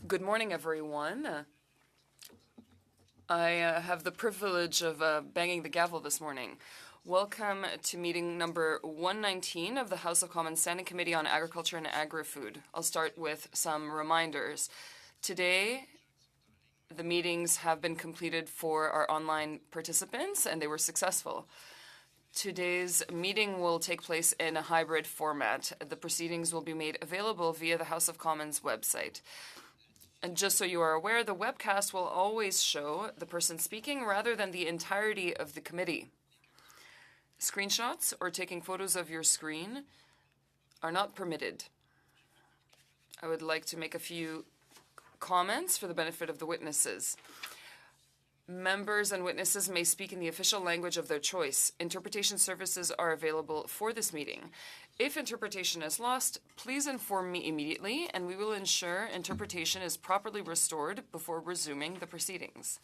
Good morning, everyone. I have the privilege of banging the gavel this morning. Welcome to meeting number 119 of the House of Commons Standing Committee on Agriculture and Agri-Food. I'll start with some reminders. Today, the meetings have been completed for our online participants, and they were successful. Today's meeting will take place in a hybrid format. The proceedings will be made available via the House of Commons website. And just so you are aware, the webcast will always show the person speaking rather than the entirety of the committee. Screenshots or taking photos of your screen are not permitted. I would like to make a few comments for the benefit of the witnesses. Members and witnesses may speak in the official language of their choice. Interpretation services are available for this meeting. If interpretation is lost, please inform me immediately, and we will ensure interpretation is properly restored before resuming the proceedings.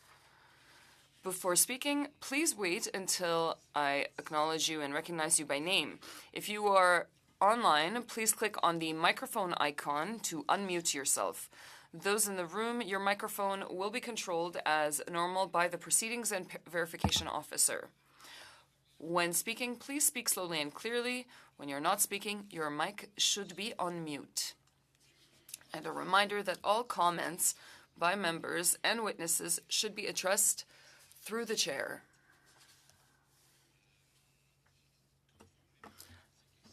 Before speaking, please wait until I acknowledge you and recognize you by name. If you are online, please click on the microphone icon to unmute yourself. Those in the room, your microphone will be controlled as normal by the Proceedings and Verification Officer. When speaking, please speak slowly and clearly. When you're not speaking, your mic should be on mute. And a reminder that all comments by members and witnesses should be addressed through the chair.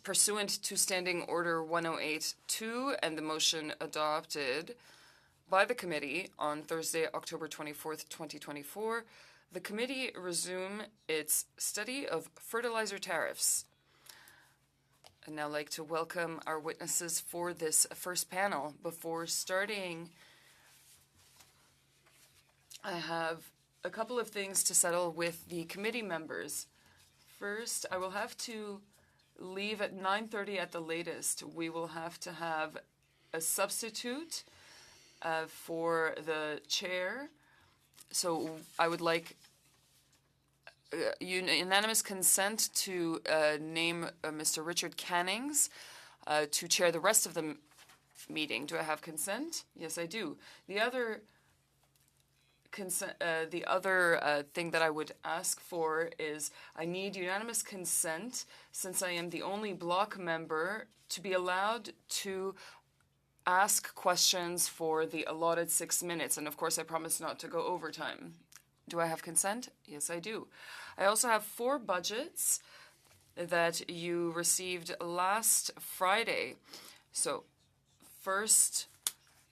Pursuant to Standing Order 108-2 and the motion adopted by the committee on Thursday, October 24th, 2024, the committee resumed its study of fertilizer tariffs. I'd now like to welcome our witnesses for this first panel. Before starting, I have a couple of things to settle with the committee members. First, I will have to leave at 9:30 at the latest. We will have to have a substitute for the chair. So I would like unanimous consent to name Mr. Richard Cannings to chair the rest of the meeting. Do I have consent? Yes, I do. The other thing that I would ask for is I need unanimous consent, since I am the only block member, to be allowed to ask questions for the allotted 6 minutes. And of course, I promise not to go over time. Do I have consent? Yes, I do. I also have 4 budgets that you received last Friday. So first,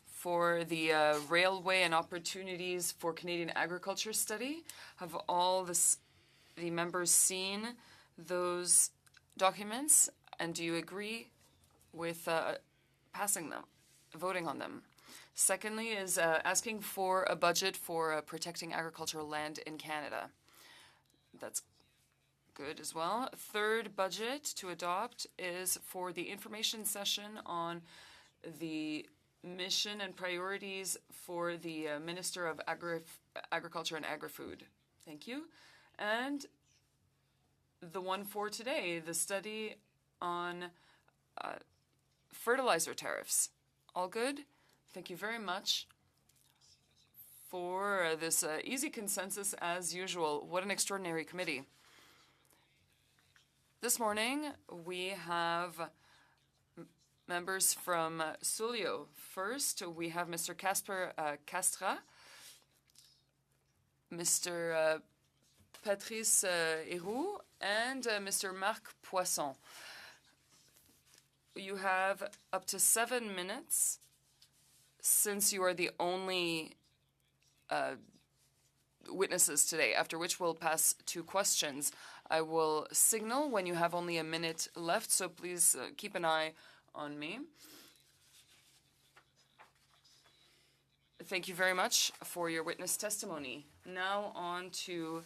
for the Railway and Opportunities for Canadian Agriculture study, have all the members seen those documents? And do you agree with passing them? Voting on them. Secondly is asking for a budget for protecting agricultural land in Canada. That's good as well. Third budget to adopt is for the information session on the mission and priorities for the Minister of Agriculture and Agri-Food. Thank you. And the one for today, the study on fertilizer tariffs. All good? Thank you very much for this easy consensus as usual. What an extraordinary committee. This morning, we have members from Sulio. First, we have Mr. Casper Castra, Mr. Patrice Héroux, and Mr. Marc Poisson. You have up to 7 minutes, since you are the only witnesses today, after which we'll pass to questions. I will signal when you have only a minute left, so please keep an eye on me. Thank you very much for your witness testimony. Now on to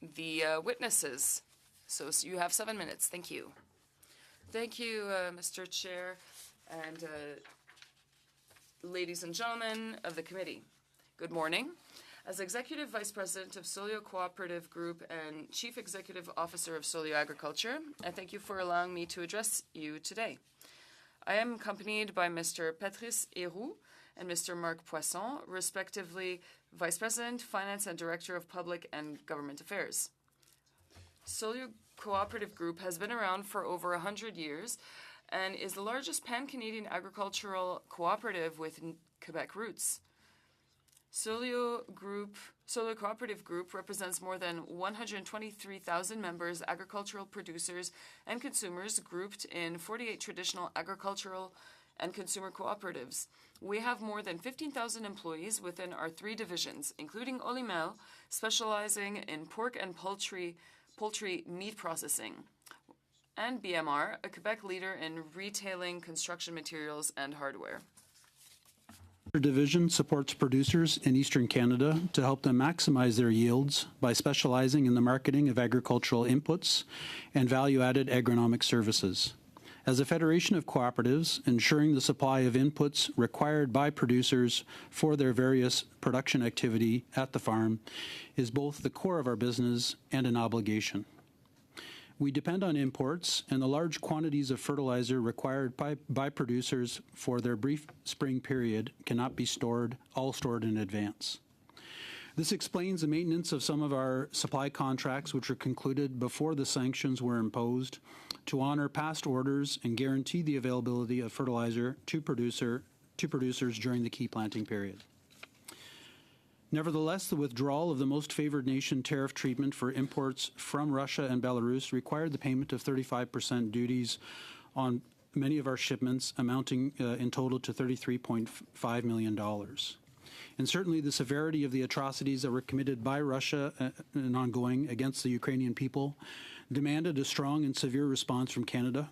the witnesses. So you have 7 minutes. Thank you. Thank you, Mr. Chair, and ladies and gentlemen of the committee. Good morning. As Executive Vice President of Solio Cooperative Group and Chief Executive Officer of Solio Agriculture, I thank you for allowing me to address you today. I am accompanied by Mr. Patrice Héroux and Mr. Marc Poisson, respectively Vice President, Finance and Director of Public and Government Affairs. Solio Cooperative Group has been around for over 100 years and is the largest pan-Canadian agricultural cooperative with Quebec roots. Solio Cooperative Group represents more than 123,000 members, agricultural producers, and consumers grouped in 48 traditional agricultural and consumer cooperatives. We have more than 15,000 employees within our 3 divisions, including Olimel, specializing in pork and poultry meat processing, and BMR, a Quebec leader in retailing construction materials and hardware. Our division supports producers in Eastern Canada to help them maximize their yields by specializing in the marketing of agricultural inputs and value-added agronomic services. As a federation of cooperatives, ensuring the supply of inputs required by producers for their various production activity at the farm is both the core of our business and an obligation. We depend on imports, and the large quantities of fertilizer required by producers for their brief spring period cannot be all stored in advance. This explains the maintenance of some of our supply contracts, which were concluded before the sanctions were imposed, to honor past orders and guarantee the availability of fertilizer to producers during the key planting period. Nevertheless, the withdrawal of the most favored nation tariff treatment for imports from Russia and Belarus required the payment of 35% duties on many of our shipments, amounting in total to $33.5 million. And certainly the severity of the atrocities that were committed by Russia and ongoing against the Ukrainian people demanded a strong and severe response from Canada.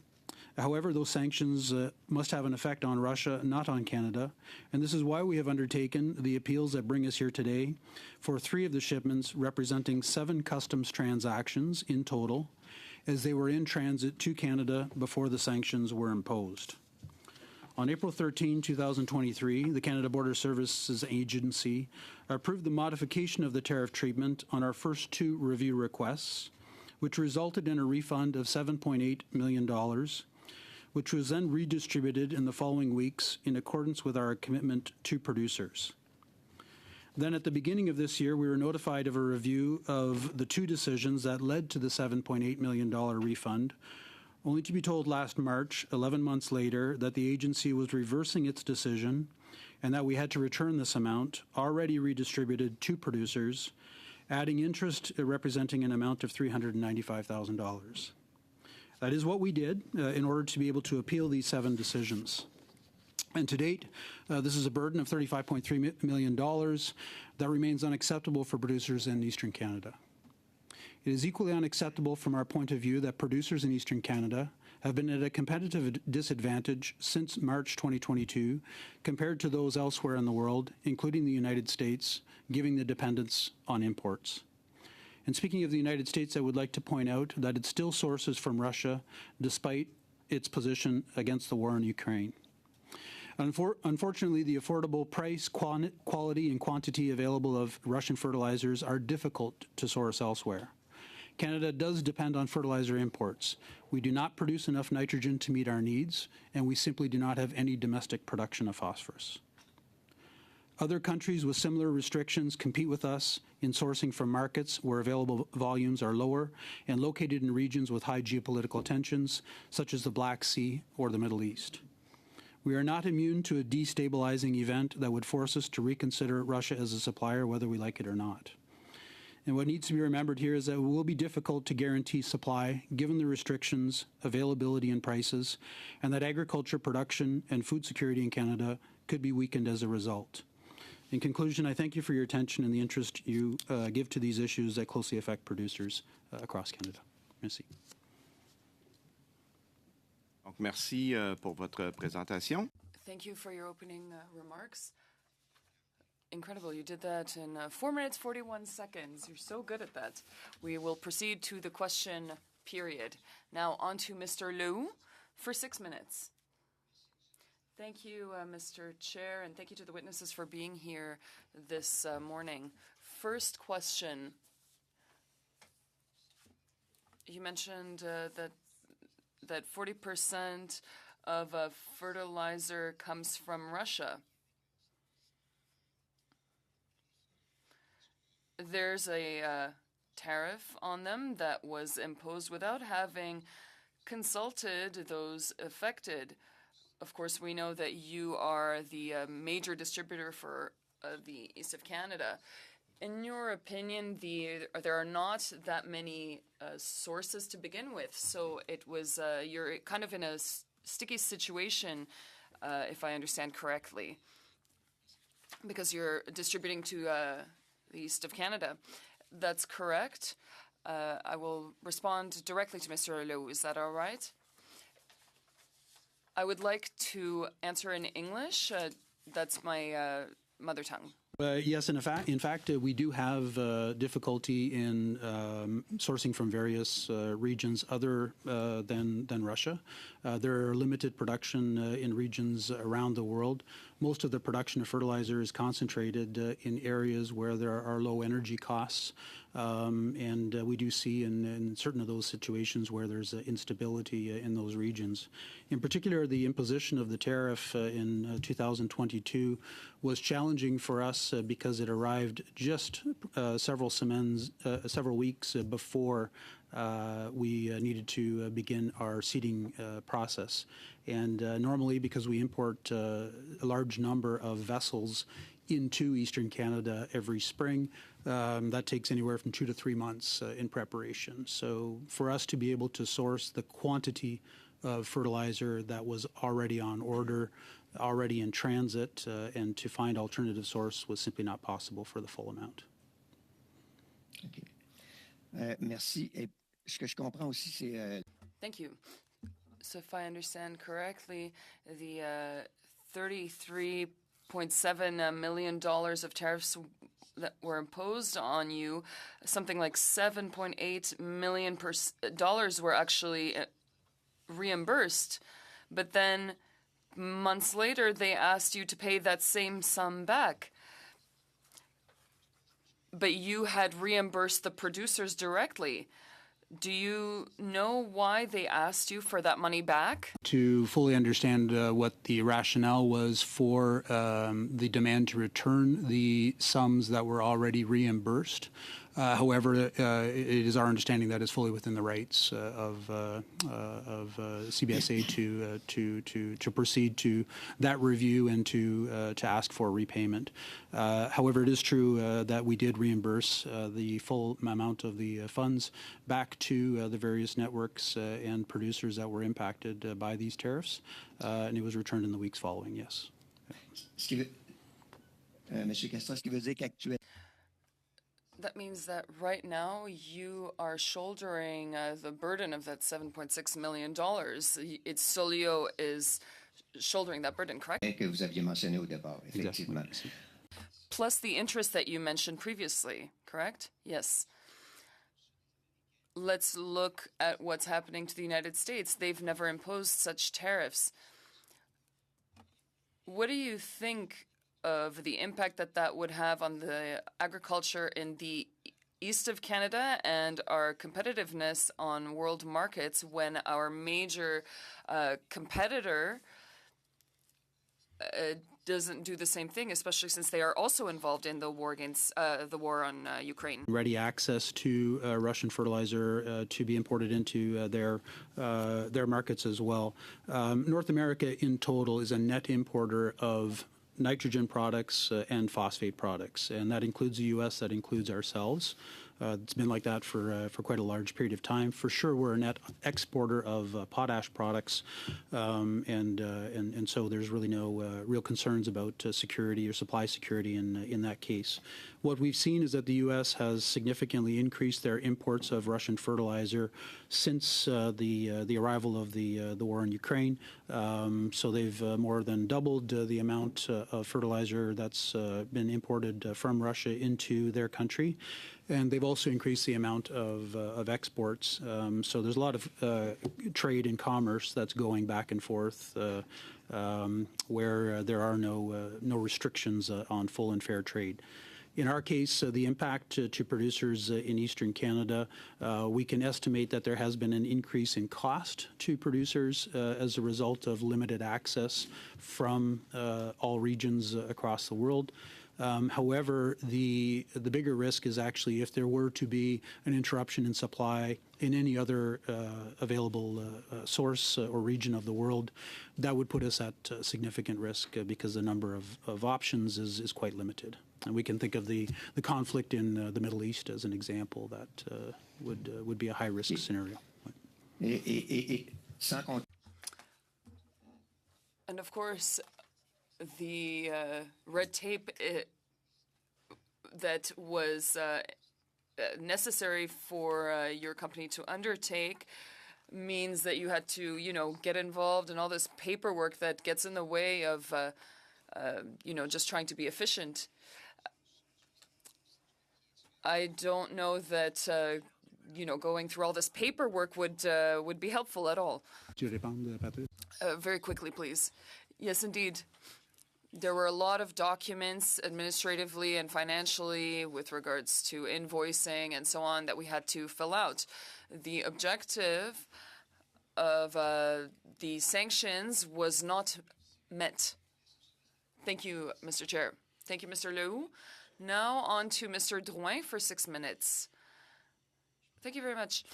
However, those sanctions must have an effect on Russia, not on Canada, and this is why we have undertaken the appeals that bring us here today for 3 of the shipments representing 7 customs transactions in total, as they were in transit to Canada before the sanctions were imposed. On April 13, 2023, the Canada Border Services Agency approved the modification of the tariff treatment on our first 2 review requests, which resulted in a refund of $7.8 million, which was then redistributed in the following weeks in accordance with our commitment to producers. Then at the beginning of this year, we were notified of a review of the 2 decisions that led to the $7.8 million refund, only to be told last March, 11 months later, that the agency was reversing its decision and that we had to return this amount, already redistributed to producers, adding interest representing an amount of $395,000. That is what we did in order to be able to appeal these 7 decisions. And to date, this is a burden of $35.3 million that remains unacceptable for producers in Eastern Canada. It is equally unacceptable from our point of view that producers in Eastern Canada have been at a competitive disadvantage since March 2022 compared to those elsewhere in the world, including the United States, given the dependence on imports. And speaking of the United States, I would like to point out that it still sources from Russia despite its position against the war in Ukraine. Unfortunately, the affordable price, quality, and quantity available of Russian fertilizers are difficult to source elsewhere. Canada does depend on fertilizer imports. We do not produce enough nitrogen to meet our needs, and we simply do not have any domestic production of phosphorus. Other countries with similar restrictions compete with us in sourcing from markets where available volumes are lower and located in regions with high geopolitical tensions, such as the Black Sea or the Middle East. We are not immune to a destabilizing event that would force us to reconsider Russia as a supplier, whether we like it or not. And what needs to be remembered here is that it will be difficult to guarantee supply given the restrictions, availability, and prices, and that agriculture production and food security in Canada could be weakened as a result. In conclusion, I thank you for your attention and the interest you give to these issues that closely affect producers across Canada. Merci. Donc, merci pour votre présentation. Thank you for your opening remarks. Incredible. You did that in 4 minutes, 41 seconds. You're so good at that. We will proceed to the question period. Now on to Mr. Leroux for 6 minutes. Thank you, Mr. Chair, and thank you to the witnesses for being here this morning. first question, you mentioned that 40% of fertilizer comes from Russia. There's a tariff on them that was imposed without having consulted those affected. Of course, we know that you are the major distributor for the East of Canada. In your opinion, there are not that many sources to begin with, so it was you're kind of in a sticky situation, if I understand correctly, because you're distributing to the East of Canada. That's correct. I will respond directly to Mr. Lew. Is that all right? I would like to answer in English. That's my mother tongue. Yes, and in fact, we do have difficulty in sourcing from various regions other than Russia. There are limited production in regions around the world. Most of the production of fertilizer is concentrated in areas where there are low energy costs, and we do see in certain of those situations where there's instability in those regions. In particular, the imposition of the tariff in 2022 was challenging for us because it arrived just several weeks before we needed to begin our seeding process. And normally, because we import a large number of vessels into Eastern Canada every spring, that takes anywhere from 2 to 3 months in preparation. So for us to be able to source the quantity of fertilizer that was already on order, already in transit, and to find alternative source was simply not possible for the full amount. Okay. Merci. Et ce que je comprends aussi, c'est... Thank you. So if I understand correctly, the $33.7 million of tariffs that were imposed on you, something like $7.8 million were actually reimbursed. But then months later, they asked you to pay that same sum back. But you had reimbursed the producers directly. Do you know why they asked you for that money back? To fully understand what the rationale was for the demand to return the sums that were already reimbursed. However, it is our understanding that is fully within the rights of CBSA to proceed to that review and to ask for repayment. However, it is true that we did reimburse the full amount of the funds back to the various networks and producers that were impacted by these tariffs, and it was returned in the weeks following. Yes. Monsieur Castro, ce qui veut dire qu'actuellement... That means that right now you are shouldering the burden of that $7.6 million. It's Solio is shouldering that burden, correct? Que vous aviez mentionné au départ, effectivement. Exactly. Plus the interest that you mentioned previously, correct? Yes. Let's look at what's happening to the United States. They've never imposed such tariffs. What do you think of the impact that would have on the agriculture in the east of Canada and our competitiveness on world markets when our major competitor doesn't do the same thing, especially since they are also involved in the war against the war on Ukraine? Ready access to Russian fertilizer to be imported into their markets as well. North America in total is a net importer of nitrogen products and phosphate products, and that includes the U.S., that includes ourselves. It's been like that for quite a large period of time. For sure, we're a net exporter of potash products, and so there's really no real concerns about security or supply security in that case. What we've seen is that the U.S. has significantly increased their imports of Russian fertilizer since the arrival of the war in Ukraine. So they've more than doubled the amount of fertilizer that's been imported from Russia into their country. And they've also increased the amount of exports. So there's a lot of trade and commerce that's going back and forth where there are no restrictions on full and fair trade. In our case, the impact to producers in eastern Canada, we can estimate that there has been an increase in cost to producers as a result of limited access from all regions across the world. However, the bigger risk is actually if there were to be an interruption in supply in any other available source or region of the world, that would put us at significant risk because the number of options is quite limited. And we can think of the conflict in the Middle East as an example that would be a high-risk scenario. And of course, the red tape that was necessary for your company to undertake means that you had to, get involved in all this paperwork that gets in the way of, just trying to be efficient. I don't know that, going through all this paperwork would be helpful at all. Very quickly, please. Yes, indeed. There were a lot of documents administratively and financially with regards to invoicing and so on that we had to fill out. The objective of the sanctions was not met. Thank you, Mr. Chair. Thank you, Mr. Lehoux. Now on to Mr. Drouin for 6 minutes. Thank you very much.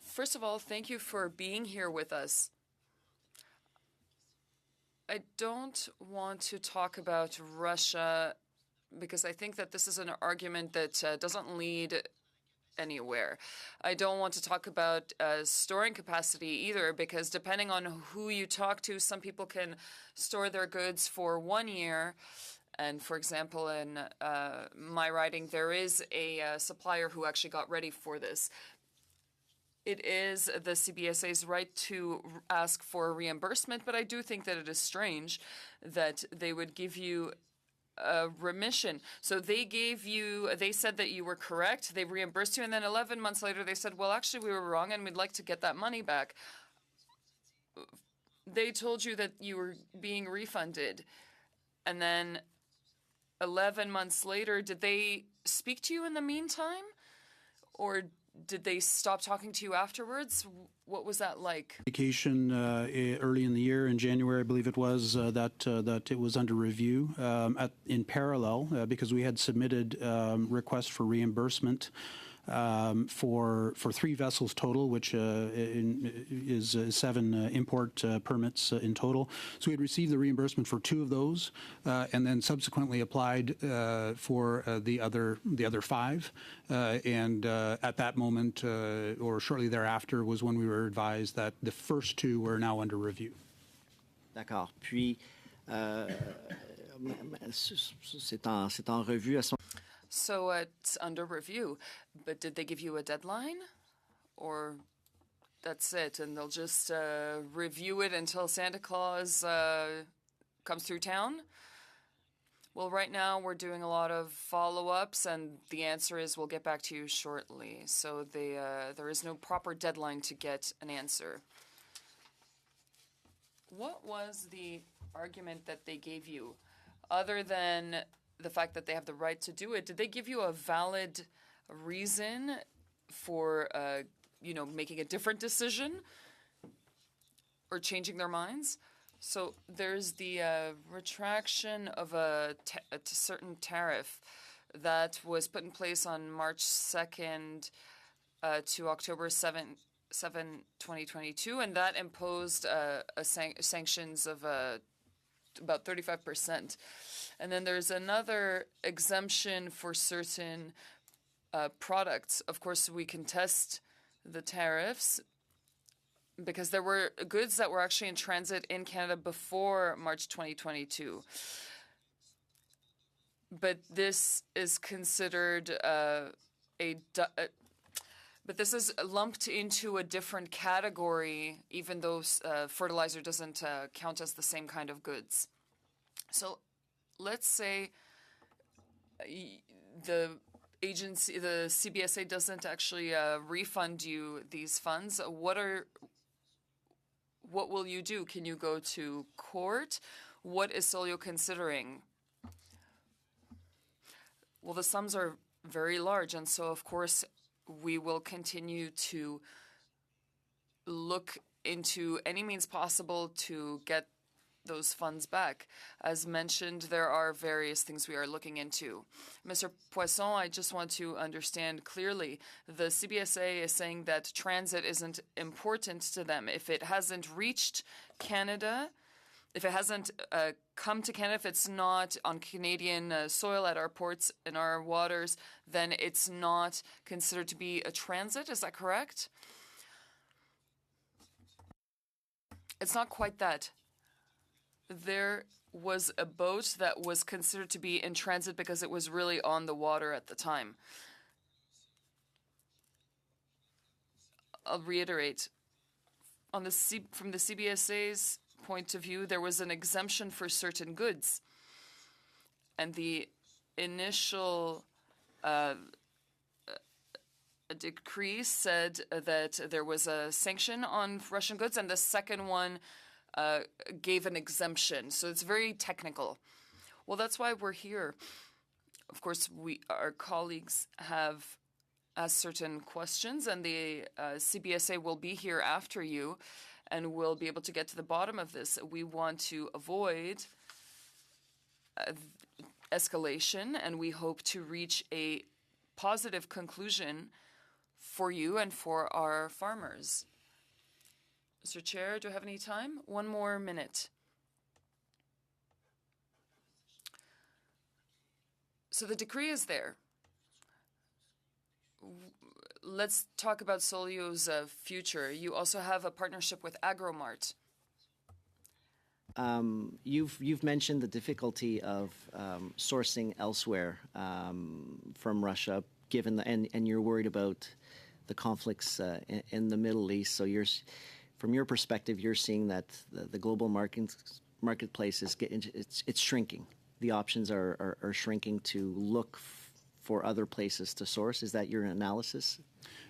First of all, thank you for being here with us. I don't want to talk about Russia because I think that this is an argument that doesn't lead anywhere. I don't want to talk about storing capacity either because depending on who you talk to, some people can store their goods for 1 year. And for example, in my riding, there is a supplier who actually got ready for this. It is the CBSA's right to ask for reimbursement, but I do think that it is strange that they would give you a remission. So they said that you were correct, they reimbursed you, and then 11 months later they said, well, actually we were wrong and we'd like to get that money back. They told you that you were being refunded, and then 11 months later, did they speak to you in the meantime? Or did they stop talking to you afterwards? What was that like? Indication early in the year, in January, I believe it was, that it was under review. In parallel, because we had submitted requests for reimbursement for 3 vessels total, which is 7 import permits in total. So we had received the reimbursement for 2 of those, and then subsequently applied for the other 5. And at that moment, or shortly thereafter, was when we were advised that the first 2 were now under review. D'accord. Puis, c'est en revue à son... So it's under review, but did they give you a deadline? Or that's it, and they'll just review it until Santa Claus comes through town? Well, right now we're doing a lot of follow-ups, and the answer is we'll get back to you shortly. So there is no proper deadline to get an answer. What was the argument that they gave you, other than the fact that they have the right to do it? Did they give you a valid reason for, making a different decision or changing their minds? So there's the retraction of a certain tariff that was put in place on March 2nd to October 7, 2022, and that imposed sanctions of about 35%. And then there's another exemption for certain products. Of course, we contest the tariffs because there were goods that were actually in transit in Canada before March 2022. But this is considered but this is lumped into a different category, even though fertilizer doesn't count as the same kind of goods. So let's say the agency, the CBSA, doesn't actually refund you these funds. What will you do? Can you go to court? What is Solio considering? Well, the sums are very large, and so of course we will continue to look into any means possible to get those funds back. As mentioned, there are various things we are looking into. Mr. Poisson, I just want to understand clearly. The CBSA is saying that transit isn't important to them. If it hasn't reached Canada, if it hasn't come to Canada, if it's not on Canadian soil at our ports in our waters, then it's not considered to be a transit. Is that correct? It's not quite that. There was a boat that was considered to be in transit because it was really on the water at the time. I'll reiterate. From the CBSA's point of view, there was an exemption for certain goods. And the initial decree said that there was a sanction on Russian goods, and the second one gave an exemption. So it's very technical. Well, that's why we're here. Of course, our colleagues have asked certain questions, and the CBSA will be here after you, and we'll be able to get to the bottom of this. We want to avoid escalation, and we hope to reach a positive conclusion for you and for our farmers. Mr. Chair, do I have any time? One more minute. So the decree is there. Let's talk about Solio's future. You also have a partnership with Agromart. You've mentioned the difficulty of sourcing elsewhere from Russia, given and you're worried about the conflicts in the Middle East. So from your perspective, you're seeing that the global marketplace is it's shrinking. The options are shrinking to look for other places to source. Is that your analysis?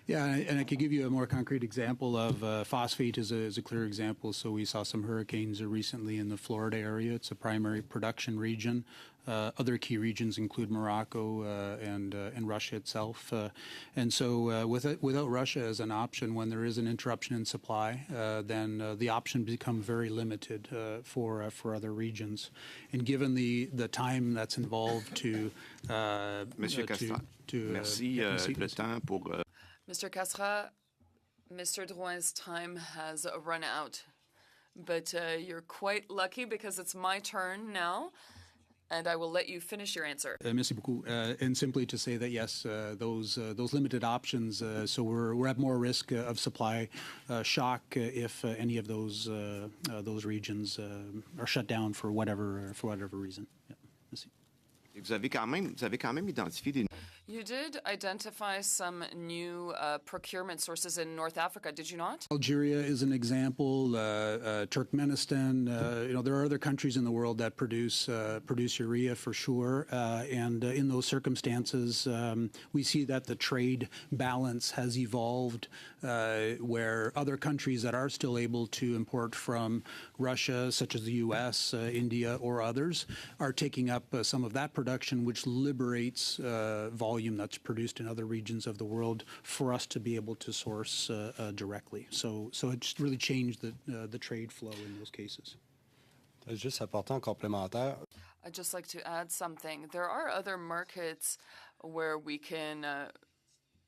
Yeah, and I could give you a more concrete example of phosphate is a clear example. So we saw some hurricanes recently in the Florida area. It's a primary production region. Other key regions include Morocco and Russia itself. And so without Russia as an option, when there is an interruption in supply, then the option becomes very limited for other regions. And given the time that's involved to Monsieur Castra, merci le temps pour. Mr. Castra, Mr. Drouin's time has run out. But you're quite lucky because it's my turn now. And I will let you finish your answer. Merci beaucoup. And simply to say that, yes, those limited options, so we're at more risk of supply shock if any of those regions are shut down for whatever reason. Yeah. Merci. Vous avez quand même identifié des. You did identify some new procurement sources in North Africa, did you not? Algeria is an example. Turkmenistan. There are other countries in the world that produce urea for sure. And in those circumstances, we see that the trade balance has evolved, where other countries that are still able to import from Russia, such as the U.S., India, or others, are taking up some of that production, which liberates volume that's produced in other regions of the world for us to be able to source directly. So it just really changed the trade flow in those cases. Juste apportant complémentaire. I'd just like to add something. There are other markets where we can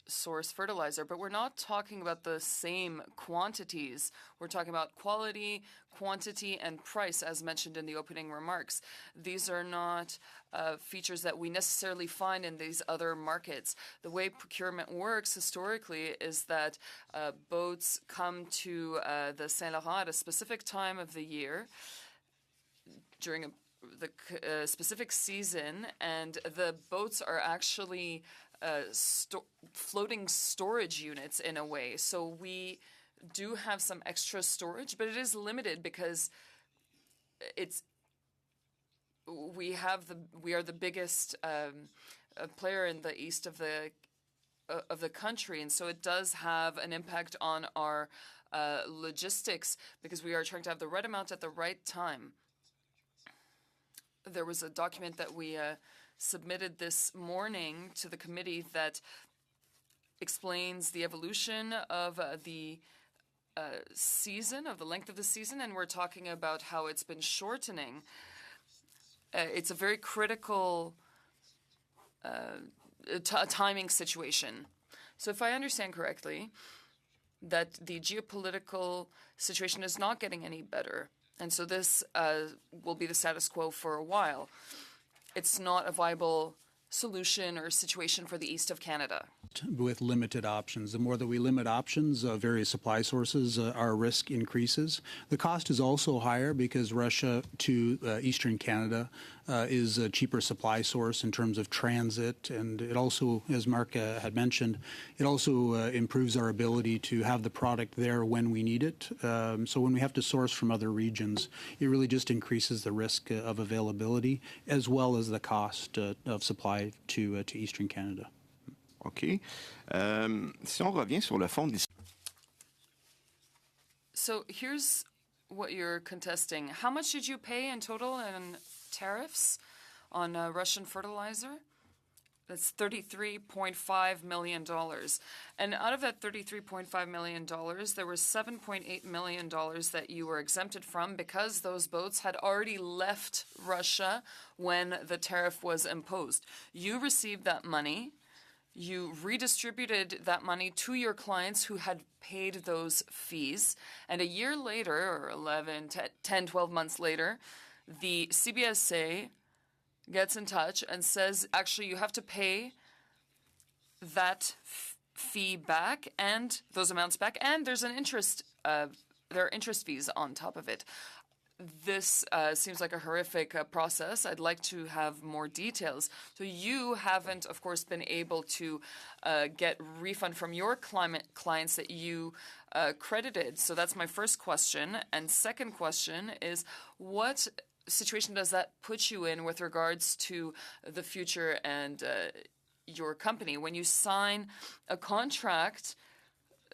source fertilizer, but we're not talking about the same quantities. We're talking about quality, quantity, and price, as mentioned in the opening remarks. These are not features that we necessarily find in these other markets. The way procurement works historically is that boats come to the Saint Laurent at a specific time of the year during the specific season, and the boats are actually floating storage units in a way. So we do have some extra storage, but it is limited because we are the biggest player in the east of the country, and so it does have an impact on our logistics because we are trying to have the right amount at the right time. There was a document that we submitted this morning to the committee that explains the evolution of the season, of the length of the season, and we're talking about how it's been shortening. It's a very critical timing situation. So if I understand correctly, that the geopolitical situation is not getting any better. And so this will be the status quo for a while. It's not a viable solution or situation for the east of Canada. With limited options. The more that we limit options, various supply sources, our risk increases. The cost is also higher because Russia to eastern Canada is a cheaper supply source in terms of transit. And it also, as Mark had mentioned, it also improves our ability to have the product there when we need it. So when we have to source from other regions, it really just increases the risk of availability as well as the cost of supply to eastern Canada. OK. Si on revient sur le fond de l'histoire. So here's what you're contesting. How much did you pay in total in tariffs on Russian fertilizer? That's $33.5 million. And out of that $33.5 million, there was $7.8 million that you were exempted from because those boats had already left Russia when the tariff was imposed. You received that money. You redistributed that money to your clients who had paid those fees. And a year later, or 10, 12 months later, the CBSA gets in touch and says, actually, you have to pay that fee back and those amounts back. And there's an interest, there are interest fees on top of it. This seems like a horrific process. I'd like to have more details. So you haven't, of course, been able to get refund from your clients that you credited. So that's my first question. And second question is, what situation does that put you in with regards to the future and your company? When you sign a contract,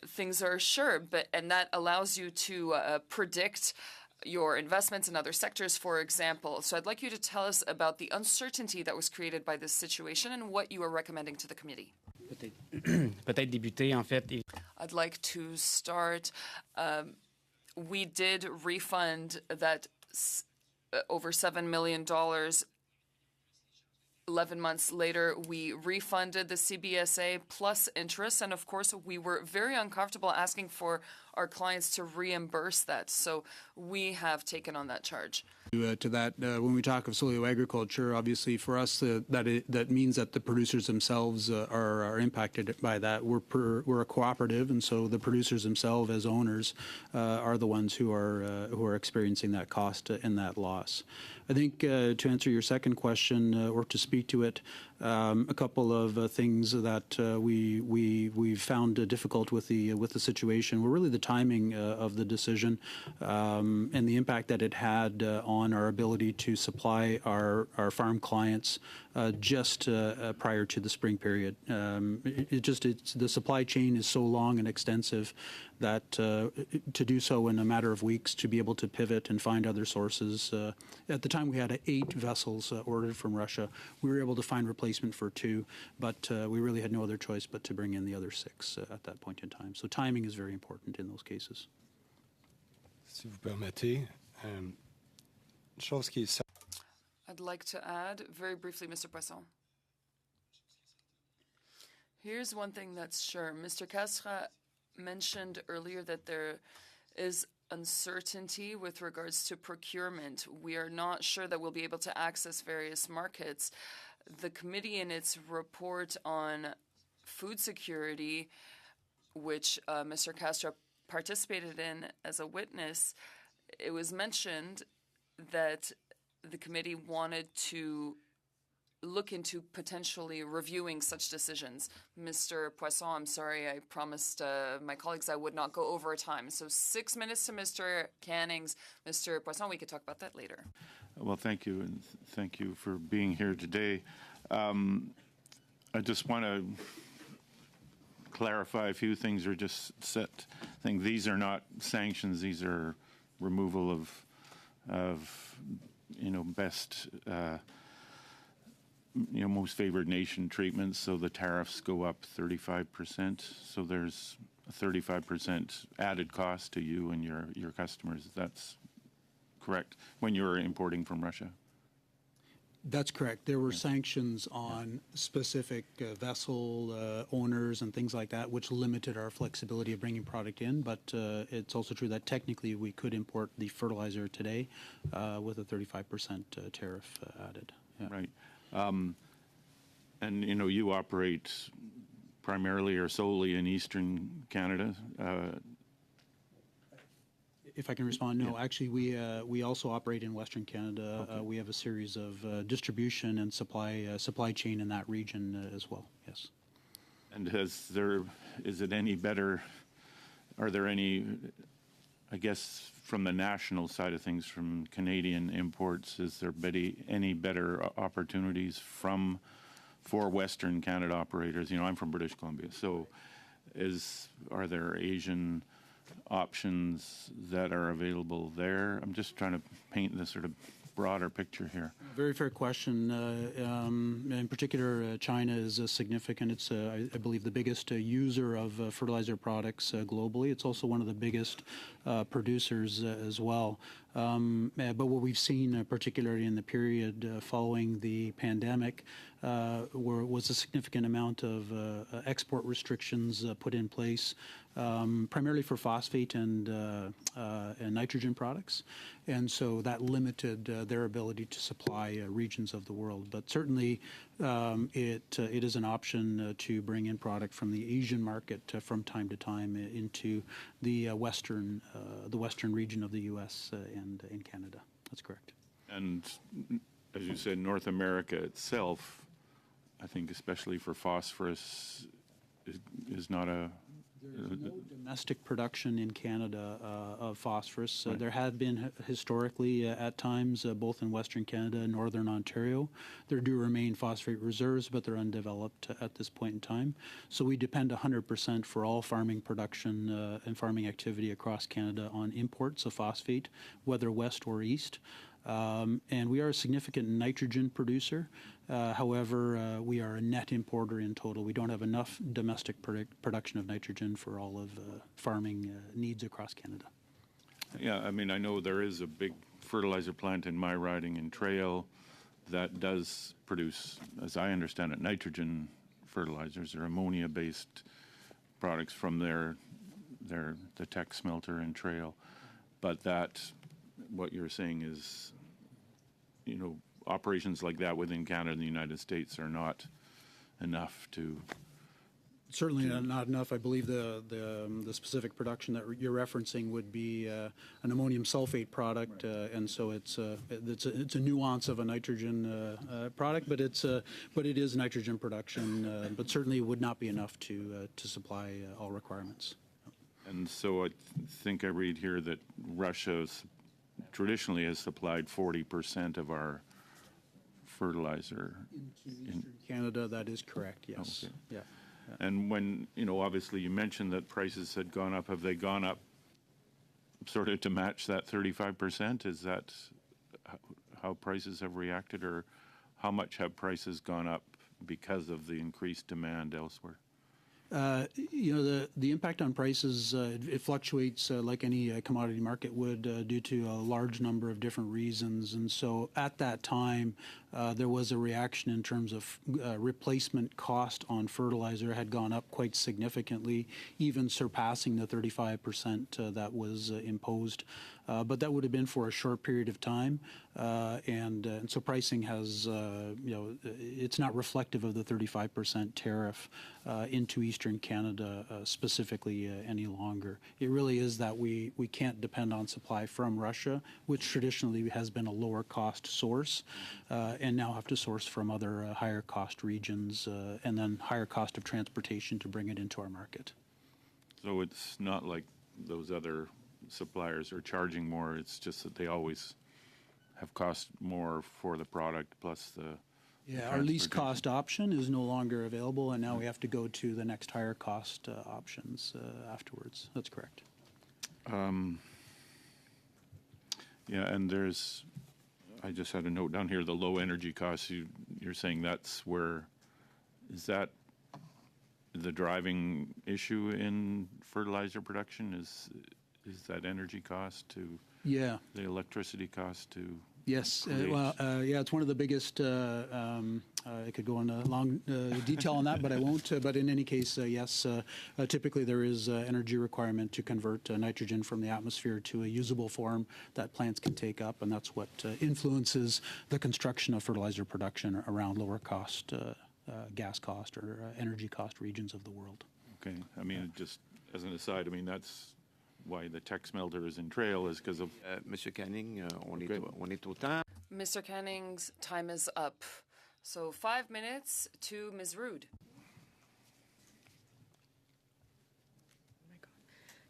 things are sure, and that allows you to predict your investments in other sectors, for example. So I'd like you to tell us about the uncertainty that was created by this situation and what you are recommending to the committee. Peut-être débuter, en fait. I'd like to start. We did refund that over $7 million. 11 months later, we refunded the CBSA plus interest. And of course, we were very uncomfortable asking for our clients to reimburse that. So we have taken on that charge. To that, when we talk of soil agriculture, obviously for us, that means that the producers themselves are impacted by that. We're a cooperative, and so the producers themselves, as owners, are the ones who are experiencing that cost and that loss. I think to answer your second question or to speak to it, a couple of things that we found difficult with the situation were really the timing of the decision and the impact that it had on our ability to supply our farm clients just prior to the spring period. The supply chain is so long and extensive that to do so in a matter of weeks, to be able to pivot and find other sources. At the time, we had 8 vessels ordered from Russia. We were able to find replacement for 2, but we really had no other choice but to bring in the other 6 at that point in time. So timing is very important in those cases. Si vous permettez, chose qui est... I'd like to add very briefly, Mr. Poisson. Here's one thing that's sure. Mr. Castra mentioned earlier that there is uncertainty with regards to procurement. We are not sure that we'll be able to access various markets. The committee, in its report on food security, which Mr. Castra participated in as a witness, it was mentioned that the committee wanted to look into potentially reviewing such decisions. Mr. Poisson, I'm sorry, I promised my colleagues I would not go over time. So 6 minutes to Mr. Cannings. Mr. Poisson, we could talk about that later. Well, thank you, and thank you for being here today. I just want to clarify a few things or just set things. These are not sanctions. These are removal of best, most favored nation treatment. So the tariffs go up 35%. So there's a 35% added cost to you and your customers. That's correct when you're importing from Russia. That's correct. There were sanctions on specific vessel owners and things like that, which limited our flexibility of bringing product in. But it's also true that technically we could import the fertilizer today with a 35% tariff added. Yeah. Right. And, you operate primarily or solely in Eastern Canada. If I can respond, no. Actually, we also operate in Western Canada. Okay. We have a series of distribution and supply chain in that region as well. Yes. And is it any better? Are there any? I guess from the national side of things, from Canadian imports, is there any better opportunities for Western Canada operators? I'm from British Columbia, so are there Asian options that are available there? I'm just trying to paint this sort of broader picture here. Very fair question. In particular, China is significant. It's, I believe, the biggest user of fertilizer products globally. It's also one of the biggest producers as well. But what we've seen, particularly in the period following the pandemic, was a significant amount of export restrictions put in place, primarily for phosphate and nitrogen products. And so that limited their ability to supply regions of the world. But certainly it is an option to bring in product from the Asian market from time to time into the western region of the U.S. and in Canada. That's correct. And as you said, North America itself, I think especially for phosphorus, is not a... There's no domestic production in Canada of phosphorus. Right. There had been historically at times, both in Western Canada and Northern Ontario. There do remain phosphate reserves, but they're undeveloped at this point in time. So we depend 100% for all farming production and farming activity across Canada on imports of phosphate, whether west or east. And we are a significant nitrogen producer. However, we are a net importer in total. We don't have enough domestic production of nitrogen for all of farming needs across Canada. Yeah, I mean, I know there is a big fertilizer plant in my riding in Trail that does produce, as I understand it, nitrogen fertilizers or ammonia-based products from the tech smelter in Trail. But what you're saying is, operations like that within Canada and the United States are not enough to... Certainly not enough. I believe the specific production that you're referencing would be an ammonium sulfate product, right. And so it's a nuance of a nitrogen product, but it is nitrogen production, but certainly it would not be enough to supply all requirements. And so I think I read here that Russia traditionally has supplied 40% of our fertilizer. Into Eastern Canada, that is correct, yes. Okay. Yeah. And when, obviously you mentioned that prices had gone up, have they gone up sort of to match that 35%? Is that how prices have reacted, or how much have prices gone up because of the increased demand elsewhere? The impact on prices, it fluctuates like any commodity market would due to a large number of different reasons. And so at that time, there was a reaction in terms of replacement cost on fertilizer had gone up quite significantly, even surpassing the 35% that was imposed. But that would have been for a short period of time. And so pricing has, it's not reflective of the 35% tariff into Eastern Canada specifically any longer. It really is that we can't depend on supply from Russia, which traditionally has been a lower cost source, and now have to source from other higher cost regions and then higher cost of transportation to bring it into our market. So it's not like those other suppliers are charging more, it's just that they always have cost more for the product plus the... Yeah, our least cost option is no longer available, and now we have to go to the next higher cost options afterwards. That's correct. Yeah, and there's I just had a note down here, the low energy costs, you're saying that's where, is that the driving issue in fertilizer production? Is that energy cost to Yeah. the electricity cost to Yes. create? Yeah, it's one of the biggest. I could go into long detail on that, but I won't. But in any case, yes, typically there is energy requirement to convert nitrogen from the atmosphere to a usable form that plants can take up, and that's what influences the construction of fertilizer production around lower cost gas cost or energy cost regions of the world. Okay. I mean, just as an aside, I mean, that's why the tech smelter is in Trail, is because of... Monsieur Canning, on est au temps. Mr. Canning's time is up. So 5 minutes to Ms. Rude.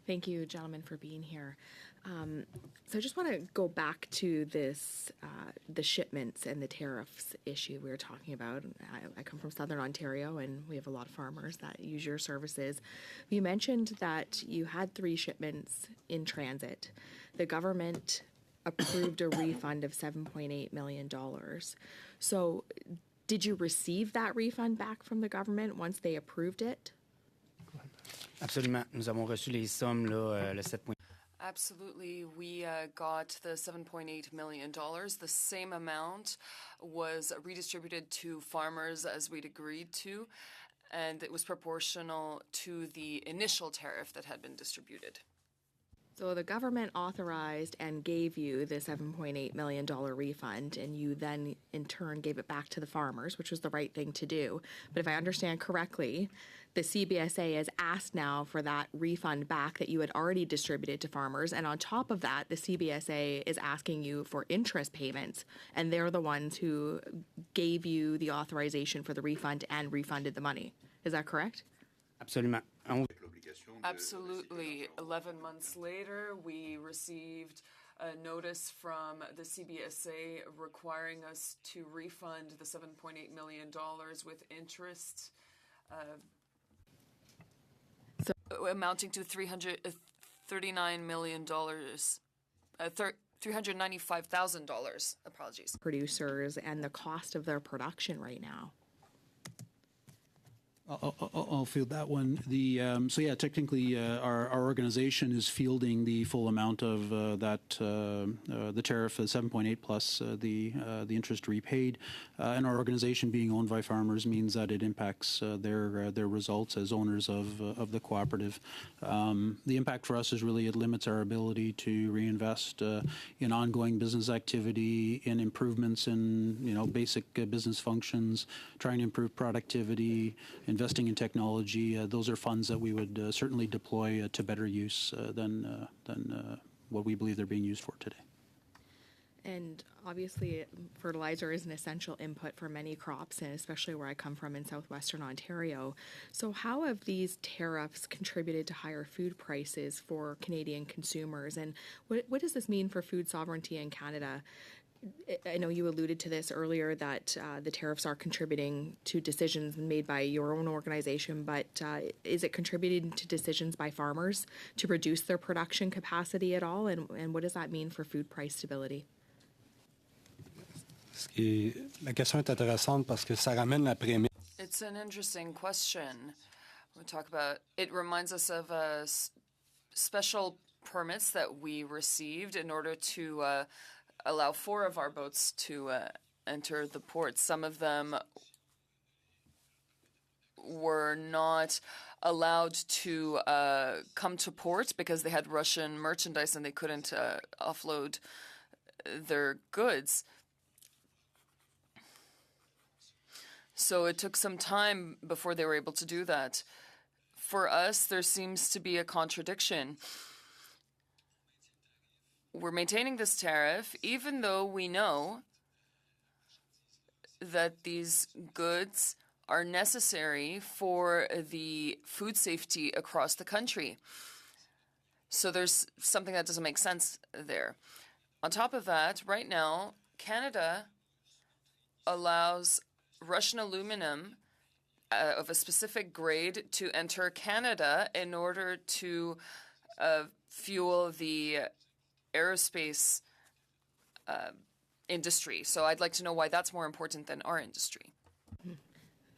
Thank you, gentlemen, for being here. So I just want to go back to this, the shipments and the tariffs issue we were talking about. I come from Southern Ontario, and we have a lot of farmers that use your services. You mentioned that you had 3 shipments in transit. The government approved a refund of $7.8 million. So did you receive that refund back from the government once they approved it? Absolument. Nous avons reçu les sommes, là, le 7. Absolutely. We got the $7.8 million. The same amount was redistributed to farmers as we'd agreed to, and it was proportional to the initial tariff that had been distributed. So the government authorized and gave you the $7.8 million refund, and you then in turn gave it back to the farmers, which was the right thing to do. But if I understand correctly, the CBSA has asked now for that refund back that you had already distributed to farmers. And on top of that, the CBSA is asking you for interest payments, and they're the ones who gave you the authorization for the refund and refunded the money. Is that correct? Absolument. Absolutely. 11 months later, we received a notice from the CBSA requiring us to refund the $7.8 million with interest amounting to $339 million, $395,000, apologies. Producers and the cost of their production right now. I'll field that one. So yeah, technically, our organization is fielding the full amount of the tariff, 7.8 plus the interest repaid, and our organization being owned by farmers means that it impacts their results as owners of the cooperative. The impact for us is really it limits our ability to reinvest in ongoing business activity, in improvements in basic business functions, trying to improve productivity, investing in technology. Those are funds that we would certainly deploy to better use than what we believe they're being used for today. And obviously, fertilizer is an essential input for many crops, and especially where I come from in southwestern Ontario. So how have these tariffs contributed to higher food prices for Canadian consumers? And what does this mean for food sovereignty in Canada? I know you alluded to this earlier, that the tariffs are contributing to decisions made by your own organization, but is it contributing to decisions by farmers to reduce their production capacity at all? And what does that mean for food price stability? La question est intéressante parce que ça ramène la prémisse. It's an interesting question. We talk about it. Reminds us of special permits that we received in order to allow 4 of our boats to enter the port. Some of them were not allowed to come to port because they had Russian merchandise and they couldn't offload their goods. So it took some time before they were able to do that. For us, there seems to be a contradiction. We're maintaining this tariff, even though we know that these goods are necessary for the food safety across the country. So there's something that doesn't make sense there. On top of that, right now, Canada allows Russian aluminum of a specific grade to enter Canada in order to fuel the aerospace industry. So I'd like to know why that's more important than our industry.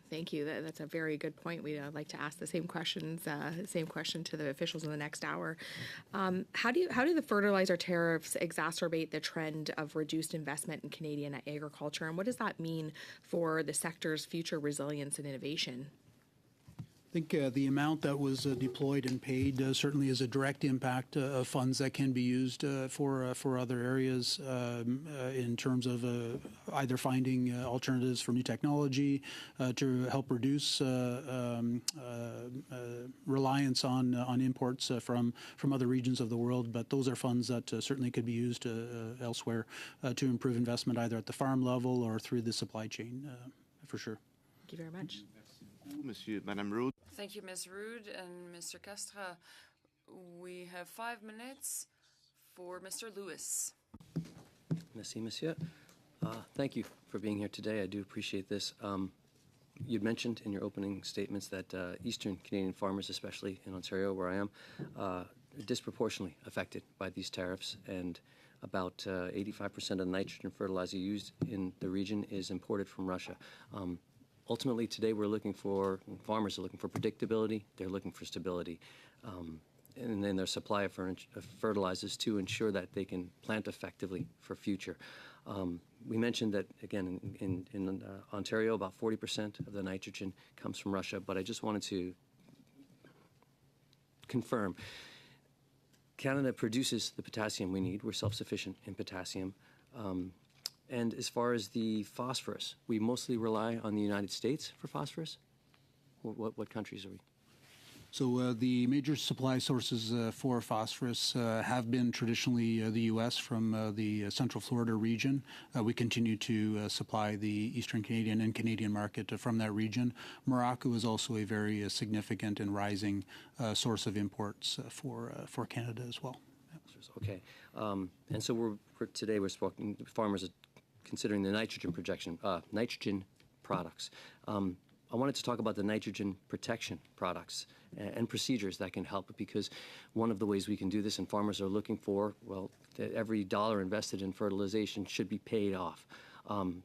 Thank you. That's a very good point. We'd like to ask the same question to the officials in the next hour. How do the fertilizer tariffs exacerbate the trend of reduced investment in Canadian agriculture, and what does that mean for the sector's future resilience and innovation? I think the amount that was deployed and paid certainly is a direct impact of funds that can be used for other areas in terms of either finding alternatives for new technology to help reduce reliance on imports from other regions of the world. But those are funds that certainly could be used elsewhere to improve investment either at the farm level or through the supply chain, for sure. Thank you very much. Madame Rood. Thank you, Ms. Rood and Mr. Castra. We have 5 minutes for Mr. Lewis. Merci, monsieur. Thank you for being here today. I do appreciate this. You'd mentioned in your opening statements that Eastern Canadian farmers, especially in Ontario, where I am, are disproportionately affected by these tariffs, and about 85% of the nitrogen fertilizer used in the region is imported from Russia. Ultimately, today farmers are looking for predictability, they're looking for stability, and then their supply of fertilizers to ensure that they can plant effectively for future. We mentioned that, again, in Ontario, about 40% of the nitrogen comes from Russia, but I just wanted to confirm, Canada produces the potassium we need. We're self-sufficient in potassium. And as far as the phosphorus, we mostly rely on the United States for phosphorus? What countries are we? So the major supply sources for phosphorus have been traditionally the U.S. from the Central Florida region. We continue to supply the Eastern Canadian and Canadian market from that region. Morocco is also a very significant and rising source of imports for Canada as well. Okay. And so today we're talking, farmers are considering the nitrogen products. I wanted to talk about the nitrogen protection products and procedures that can help, because one of the ways we can do this, and farmers are looking for, well, that every dollar invested in fertilization should be paid off.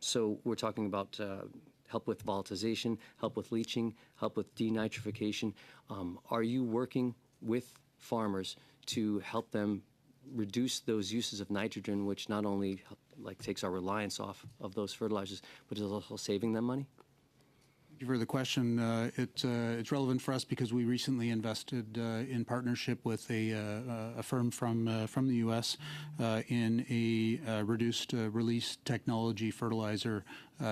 So we're talking about help with volatilization, help with leaching, help with denitrification. Are you working with farmers to help them reduce those uses of nitrogen, which not only takes our reliance off of those fertilizers, but is also saving them money? Thank you for the question. It's relevant for us because we recently invested in partnership with a firm from the U.S. In a reduced release technology fertilizer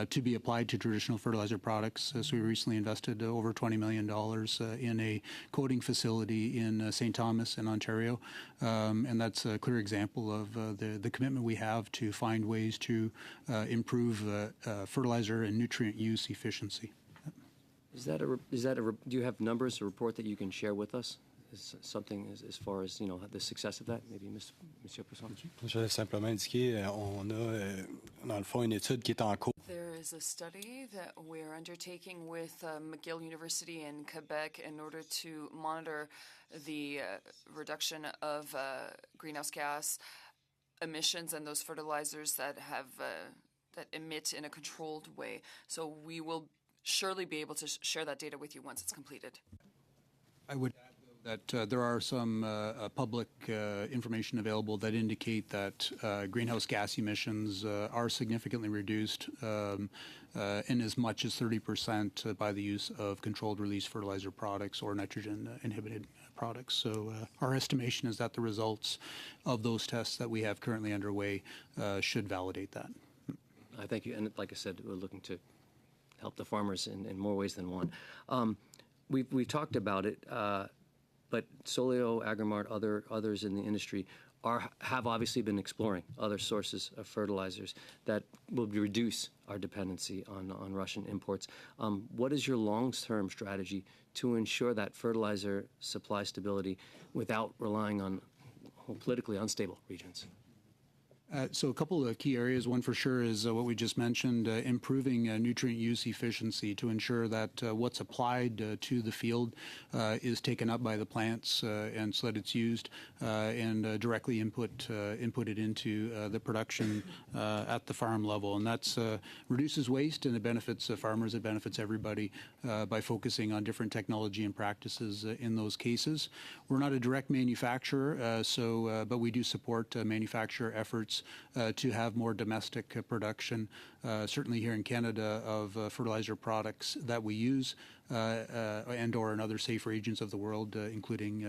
to be applied to traditional fertilizer products. So we recently invested over $20 million in a coating facility in St. Thomas in Ontario, and that's a clear example of the commitment we have to find ways to improve fertilizer and nutrient use efficiency. Do you have numbers, a report that you can share with us? Is something as far as the success of that? Maybe Monsieur Poisson. Je vais simplement indiquer, on a dans le fond une étude qui est en cours. There is a study that we're undertaking with McGill University in Quebec in order to monitor the reduction of greenhouse gas emissions and those fertilizers that emit in a controlled way. So we will surely be able to share that data with you once it's completed. I would add that there are some public information available that indicate that greenhouse gas emissions are significantly reduced in as much as 30% by the use of controlled release fertilizer products or nitrogen inhibited products. So our estimation is that the results of those tests that we have currently underway should validate that. I thank you. And like I said, we're looking to help the farmers in more ways than one. We've talked about it, but Solio, Agrimart, others in the industry have obviously been exploring other sources of fertilizers that will reduce our dependency on Russian imports. What is your long-term strategy to ensure that fertilizer supply stability without relying on politically unstable regions? So a couple of key areas. One for sure is what we just mentioned, improving nutrient use efficiency to ensure that what's applied to the field is taken up by the plants and so that it's used and directly inputted into the production at the farm level. And that's reduces waste and it benefits farmers, it benefits everybody by focusing on different technology and practices in those cases. We're not a direct manufacturer, but we do support manufacturer efforts to have more domestic production, certainly here in Canada, of fertilizer products that we use and or in other safe regions of the world, including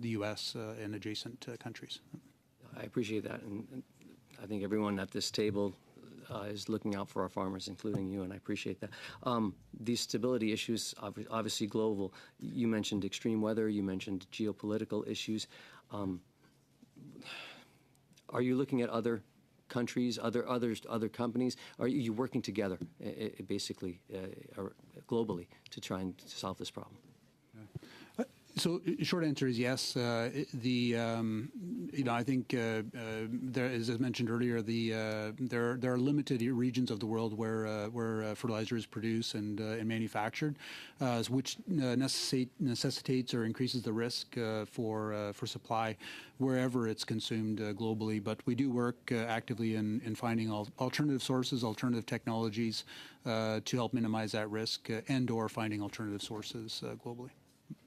the U.S. And adjacent countries. I appreciate that, and I think everyone at this table is looking out for our farmers, including you, and I appreciate that. These stability issues, obviously global. You mentioned extreme weather. You mentioned geopolitical issues. Are you looking at other countries, other companies? Are you working together, basically, globally, to try and solve this problem? So, short answer is yes. I think there, as I mentioned earlier, there are limited regions of the world where fertilizer is produced and manufactured, which necessitates or increases the risk for supply wherever it's consumed globally. But we do work actively in finding alternative sources, alternative technologies to help minimize that risk, and/or finding alternative sources globally.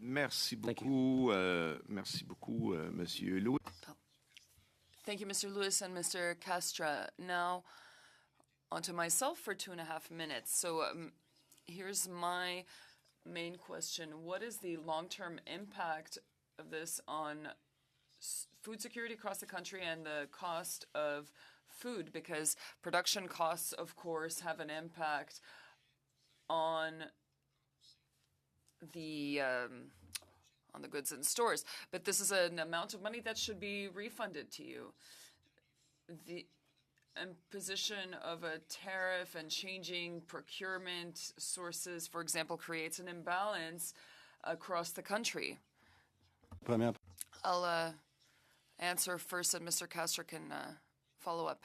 Merci beaucoup, Monsieur Louis. Thank you, Mr. Lewis and Mr. Castra. Now, on to myself for 2.5 minutes. So here's my main question. What is the long-term impact of this on food security across the country and the cost of food? Because production costs, of course, have an impact on the goods in stores, but this is an amount of money that should be refunded to you. The imposition of a tariff and changing procurement sources, for example, creates an imbalance across the country. I'll answer first, and Mr. Castra can follow up.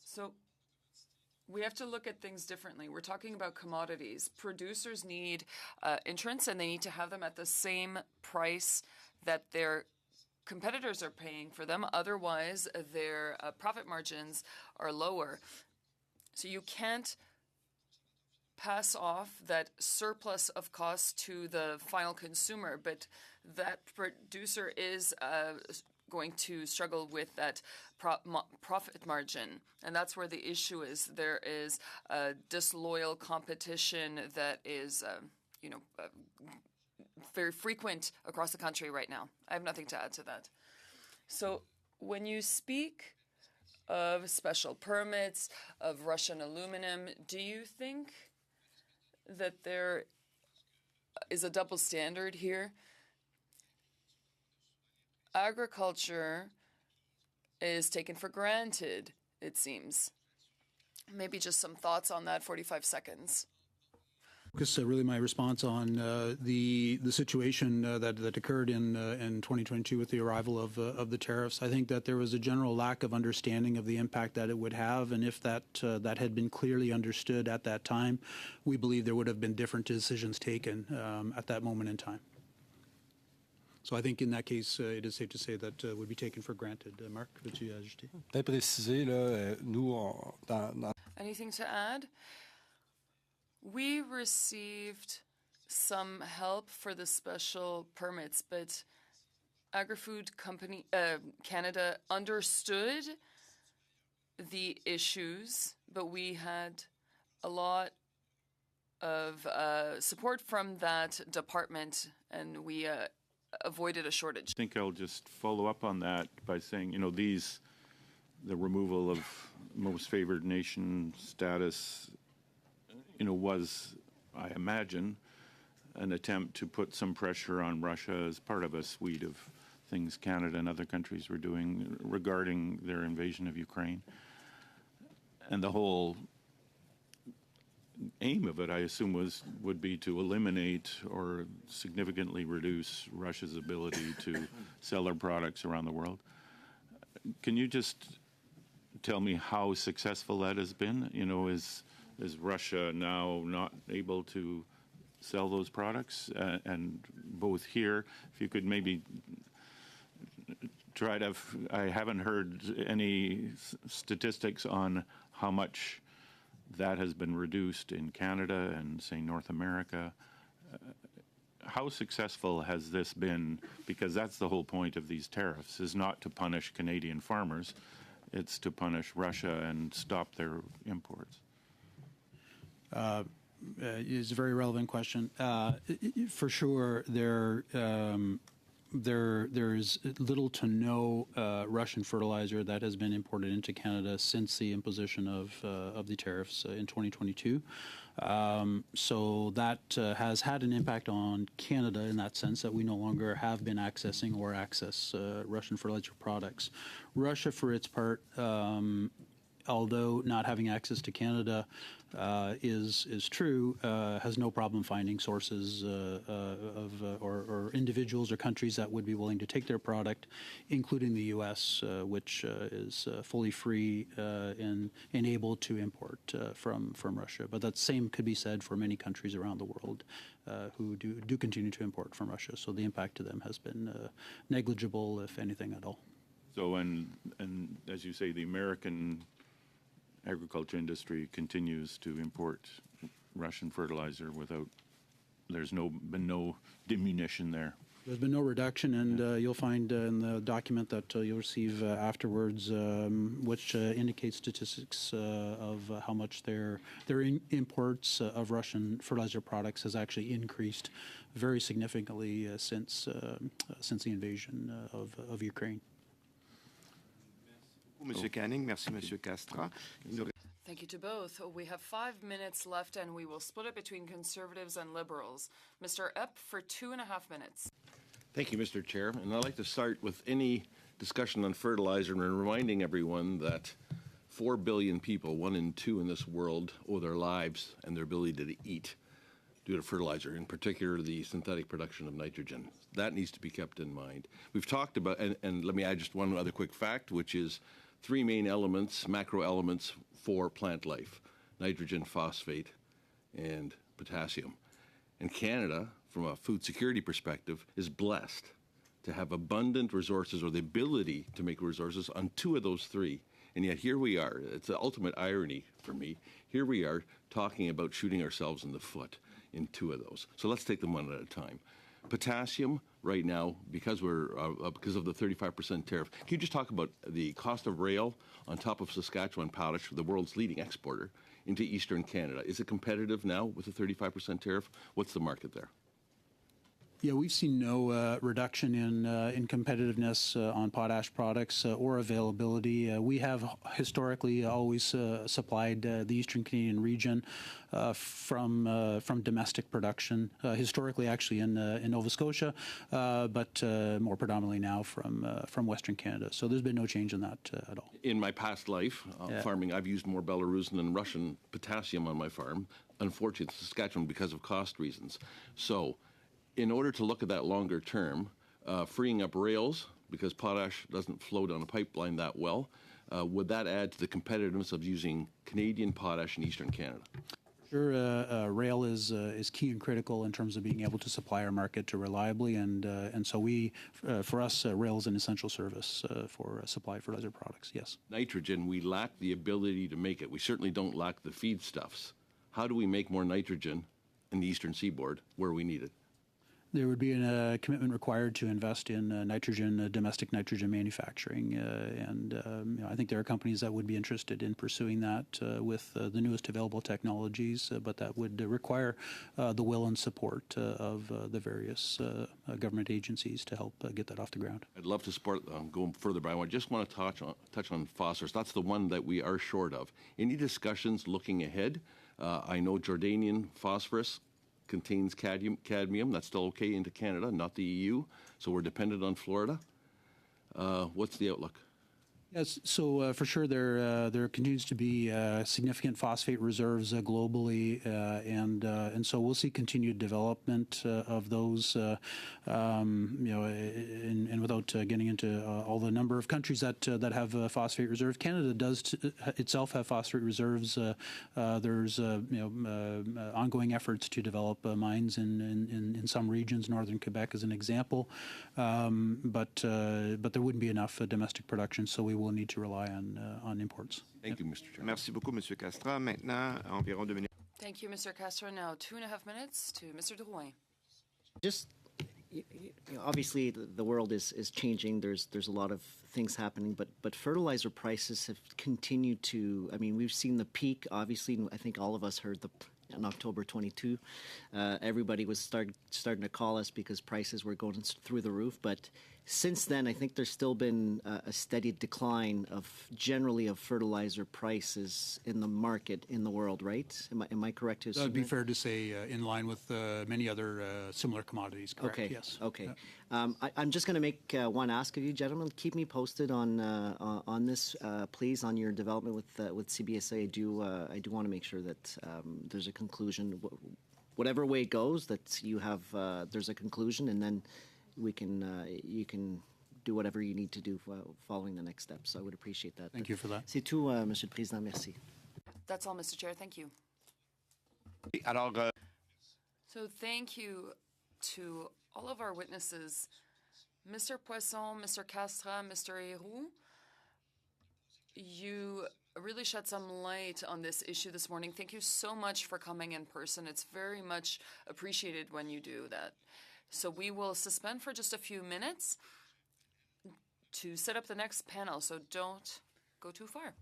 So we have to look at things differently. We're talking about commodities. Producers need insurance, and they need to have them at the same price that their competitors are paying for them. Otherwise, their profit margins are lower. So you can't pass off that surplus of cost to the final consumer, but that producer is going to struggle with that profit margin. And that's where the issue is. There is disloyal competition that is, very frequent across the country right now. I have nothing to add to that. So when you speak of special permits, of Russian aluminum, do you think that there is a double standard here? Agriculture is taken for granted, it seems. Maybe just some thoughts on that, 45 seconds. Focus really my response on the situation that occurred in 2022 with the arrival of the tariffs. I think that there was a general lack of understanding of the impact that it would have, and if that had been clearly understood at that time, we believe there would have been different decisions taken at that moment in time. So I think in that case, it is safe to say that would be taken for granted. Marc, veux-tu ajouter? Peut-être préciser, là, nous, Anything to add? We received some help for the special permits, but Agri-Food Company Canada understood the issues, but we had a lot of support from that department, and we avoided a shortage. I think I'll just follow up on that by saying, the removal of most favored nation status, was, I imagine, an attempt to put some pressure on Russia as part of a suite of things Canada and other countries were doing regarding their invasion of Ukraine. And the whole aim of it, I assume, would be to eliminate or significantly reduce Russia's ability to sell their products around the world. Can you just tell me how successful that has been? You know, is Russia now not able to sell those products? And both here, if you could maybe try to, I haven't heard any statistics on how much that has been reduced in Canada and, say, North America. How successful has this been? Because that's the whole point of these tariffs, is not to punish Canadian farmers. It's to punish Russia and stop their imports. Is a very relevant question. For sure, there is little to no Russian fertilizer that has been imported into Canada since the imposition of the tariffs in 2022. So that has had an impact on Canada in that sense, that we no longer have been accessing or access Russian fertilizer products. Russia, for its part, although not having access to Canada is true, has no problem finding sources or individuals or countries that would be willing to take their product, including the U.S., which is fully free and able to import from Russia. But that same could be said for many countries around the world who do continue to import from Russia. So the impact to them has been negligible, if anything at all. So, and as you say, the American agriculture industry continues to import Russian fertilizer without, been no diminution there. There's been no reduction, and you'll find in the document that you'll receive afterwards, which indicates statistics of how much their imports of Russian fertilizer products has actually increased very significantly since the invasion of Ukraine. Monsieur Canning, merci, Monsieur Castra. Thank you to both. We have 5 minutes left, and we will split it between Conservatives and Liberals. Mr. Epp for 2.5 minutes. Thank you, Mr. Chair. And I'd like to start with any discussion on fertilizer and reminding everyone that 4 billion people, 1 in 2 in this world, owe their lives and their ability to eat due to fertilizer, in particular the synthetic production of nitrogen. That needs to be kept in mind. We've talked about, and let me add just one other quick fact, which is 3 main elements, macro elements for plant life: nitrogen, phosphate, and potassium. And Canada, from a food security perspective, is blessed to have abundant resources, or the ability to make resources on 2 of those 3. And yet here we are. It's the ultimate irony for me. Here we are talking about shooting ourselves in the foot in 2 of those. So let's take them one at a time. Potassium, right now, because of the 35% tariff, can you just talk about the cost of rail on top of Saskatchewan potash, the world's leading exporter, into eastern Canada? Is it competitive now with the 35% tariff? What's the market there? Yeah, we've seen no reduction in competitiveness on potash products or availability. We have historically always supplied the Eastern Canadian region from domestic production. Historically, actually in Nova Scotia, but more predominantly now from Western Canada. So there's been no change in that at all. In my past life, farming, I've used more Belarusian than Russian potassium on my farm. Unfortunately, Saskatchewan, because of cost reasons. So, in order to look at that longer term, freeing up rails, because potash doesn't flow down a pipeline that well, would that add to the competitiveness of using Canadian potash in Eastern Canada? Sure, rail is key and critical in terms of being able to supply our market reliably, and so for us, rail is an essential service for supply fertilizer products. Yes. Nitrogen, we lack the ability to make it. We certainly don't lack the feedstuffs. How do we make more nitrogen in the Eastern Seaboard where we need it? There would be a commitment required to invest in domestic nitrogen manufacturing, and I think there are companies that would be interested in pursuing that with the newest available technologies, but that would require the will and support of the various government agencies to help get that off the ground. I'd love to support going further, but I just want to touch on phosphorus. That's the one that we are short of. Any discussions looking ahead? I know Jordanian phosphorus contains cadmium. That's still okay into Canada, not the EU. So we're dependent on Florida. What's the outlook? Yes, so for sure there continues to be significant phosphate reserves globally, and so we'll see continued development of those. And without getting into all the number of countries that have phosphate reserves, Canada does itself have phosphate reserves. There's ongoing efforts to develop mines in some regions, northern Quebec as an example, but there wouldn't be enough domestic production, so we will need to rely on imports. Thank you, Mr. Chair. Merci beaucoup, Monsieur Castra. Maintenant, environ 2 minutes. Thank you, Mr. Castro. Now 2.5 minutes to Mr. Drouin. Just obviously the world is changing. There's a lot of things happening, but fertilizer prices have continued to. I mean, we've seen the peak. Obviously, I think all of us heard on October 22, everybody was starting to call us because prices were going through the roof. But since then, I think there's still been a steady decline of fertilizer prices in the market in the world, right? Am I correct to assume That would be fair to say in line with many other similar commodities, correct? Okay. Yes. Okay. I'm just going to make one ask of you, gentlemen. Keep me posted on this, please, on your development with CBSA. I do want to make sure that there's a conclusion, whatever way it goes, that you have there's a conclusion, and then you can do whatever you need to do following the next steps. So I would appreciate that. Thank you for that. C'est tout, Monsieur le Président. Merci. That's all, Mr. Chair. Thank you. Alors, So thank you to all of our witnesses, Mr. Poisson, Mr. Castra, Mr. Héroux. You really shed some light on this issue this morning. Thank you so much for coming in person. It's very much appreciated when you do that. So we will suspend for just a few minutes to set up the next panel, so don't go too far.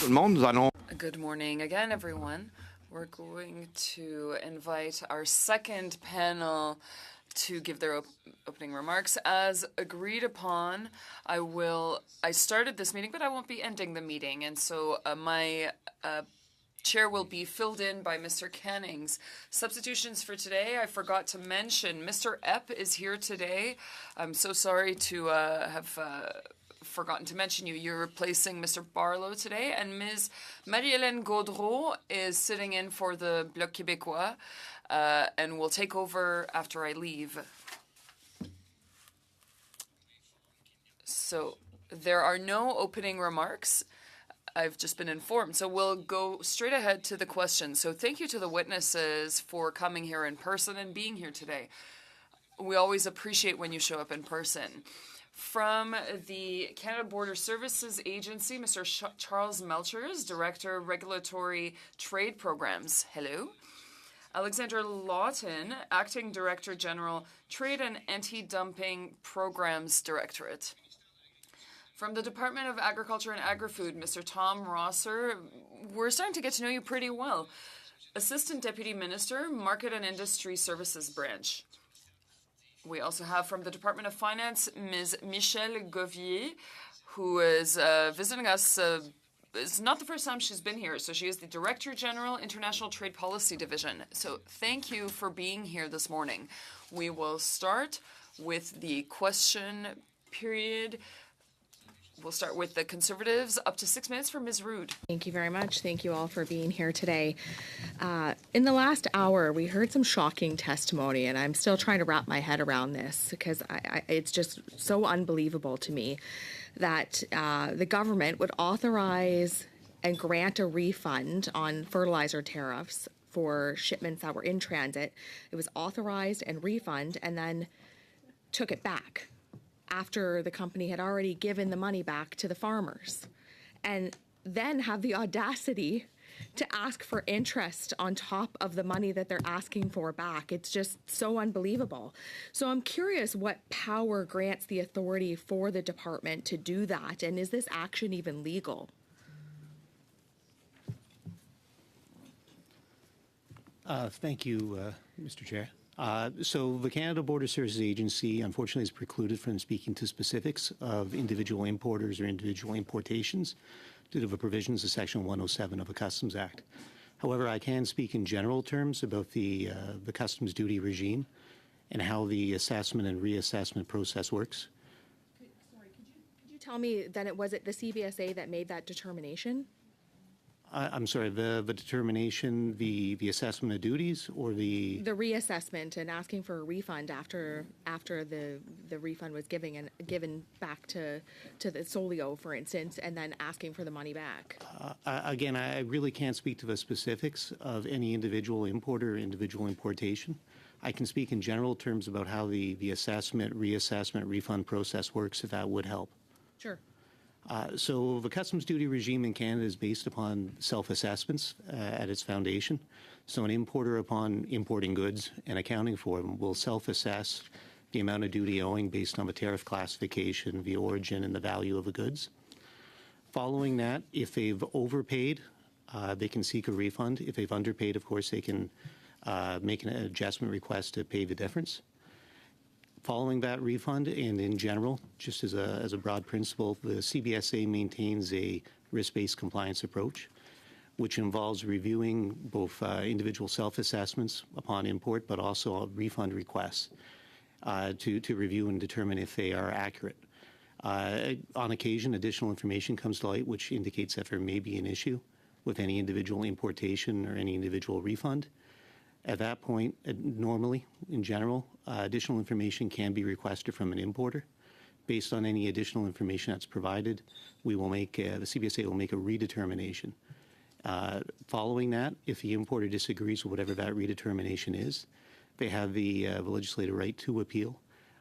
tout le monde. Nous allons... Good morning again, everyone. We're going to invite our second panel to give their opening remarks. As agreed upon, I started this meeting, but I won't be ending the meeting. And so my chair will be filled in by Mr. Canning's. Substitutions for today, I forgot to mention, Mr. Epp is here today. I'm so sorry to have forgotten to mention you. You're replacing Mr. Barlow today, and Ms. Marie-Hélène Gaudreau is sitting in for the Bloc Québécois and will take over after I leave. So there are no opening remarks. I've just been informed. So we'll go straight ahead to the questions. So thank you to the witnesses for coming here in person and being here today. We always appreciate when you show up in person. From the Canada Border Services Agency, Mr. Charles Melchers, Director, Regulatory Trade Programs. Hello. Alexandra Lawton, Acting Director General, Trade and Anti-Dumping Programs Directorate. From the Department of Agriculture and Agri-Food, Mr. Tom Rosser, we're starting to get to know you pretty well. Assistant Deputy Minister, Market and Industry Services Branch. We also have from the Department of Finance, Ms. Michelle Govier, who is visiting us. It's not the first time she's been here. So she is the Director General, International Trade Policy Division. So thank you for being here this morning. We will start with the question period. We'll start with the Conservatives. Up to 6 minutes for Ms. Rood. Thank you very much. Thank you all for being here today. In the last hour, we heard some shocking testimony, and I'm still trying to wrap my head around this because it's just so unbelievable to me that the government would authorize and grant a refund on fertilizer tariffs for shipments that were in transit. It was authorized and refund and then took it back after the company had already given the money back to the farmers, and then have the audacity to ask for interest on top of the money that they're asking for back. It's just so unbelievable. So I'm curious what power grants the authority for the department to do that, and is this action even legal? Thank you, Mr. Chair. So the Canada Border Services Agency, unfortunately, is precluded from speaking to specifics of individual importers or individual importations due to the provisions of Section 107 of the Customs Act. However, I can speak in general terms about the customs duty regime and how the assessment and reassessment process works. Sorry, could you tell me then was it the CBSA that made that determination? I'm sorry, the determination, the assessment of duties, or the reassessment and asking for a refund after the refund was given back to the Solio, for instance, and then asking for the money back. Again, I really can't speak to the specifics of any individual importer or individual importation. I can speak in general terms about how the assessment, reassessment, refund process works, if that would help. Sure. So the customs duty regime in Canada is based upon self-assessments at its foundation. So an importer, upon importing goods and accounting for them, will self-assess the amount of duty owing based on the tariff classification, the origin, and the value of the goods. Following that, if they've overpaid, they can seek a refund. If they've underpaid, of course, they can make an adjustment request to pay the difference. Following that refund, and in general, just as a broad principle, the CBSA maintains a risk-based compliance approach, which involves reviewing both individual self-assessments upon import, but also refund requests to review and determine if they are accurate. On occasion, additional information comes to light which indicates that there may be an issue with any individual importation or any individual refund. At that point, normally, in general, additional information can be requested from an importer. Based on any additional information that's provided, we will make the CBSA will make a redetermination. Following that, if the importer disagrees with whatever that redetermination is, they have the legislative right to appeal,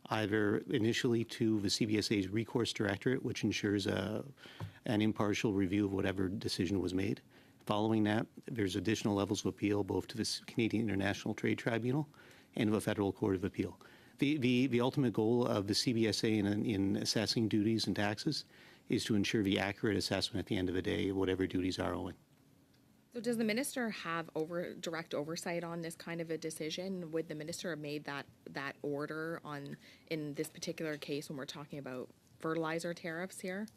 either initially to the CBSA's recourse directorate, which ensures an impartial review of whatever decision was made. Following that, there's additional levels of appeal both to the Canadian International Trade Tribunal and the Federal Court of Appeal. The ultimate goal of the CBSA in assessing duties and taxes is to ensure the accurate assessment at the end of the day of whatever duties are owing. So does the minister have direct oversight on this kind of a decision? Would the minister have made that order in this particular case when we're talking about fertilizer tariffs here?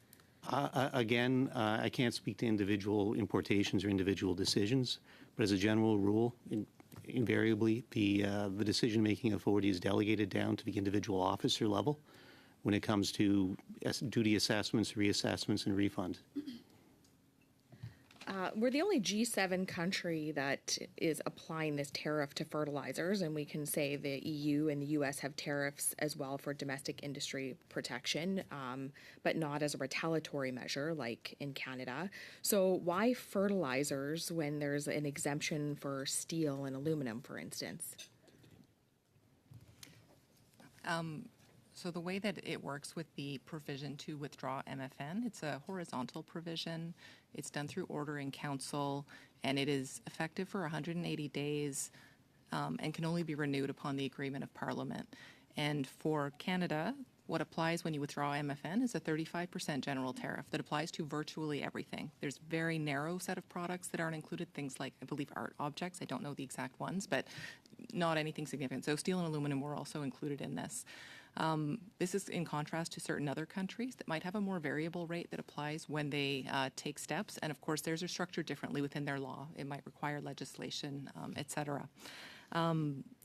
Again, I can't speak to individual importations or individual decisions, but as a general rule, invariably the decision-making authority is delegated down to the individual officer level when it comes to duty assessments, reassessments, and refunds. We're the only G7 country that is applying this tariff to fertilizers, and we can say the EU and the US have tariffs as well for domestic industry protection, but not as a retaliatory measure like in Canada. So why fertilizers when there's an exemption for steel and aluminum, for instance? So the way that it works with the provision to withdraw MFN, it's a horizontal provision. It's done through order in council, and it is effective for 180 days and can only be renewed upon the agreement of Parliament. And for Canada, what applies when you withdraw MFN is a 35% general tariff that applies to virtually everything. There's a very narrow set of products that aren't included, things like, I believe, art objects. I don't know the exact ones, but not anything significant. So steel and aluminum were also included in this. This is in contrast to certain other countries that might have a more variable rate that applies when they take steps. And of course, theirs are structured differently within their law. It might require legislation, et cetera.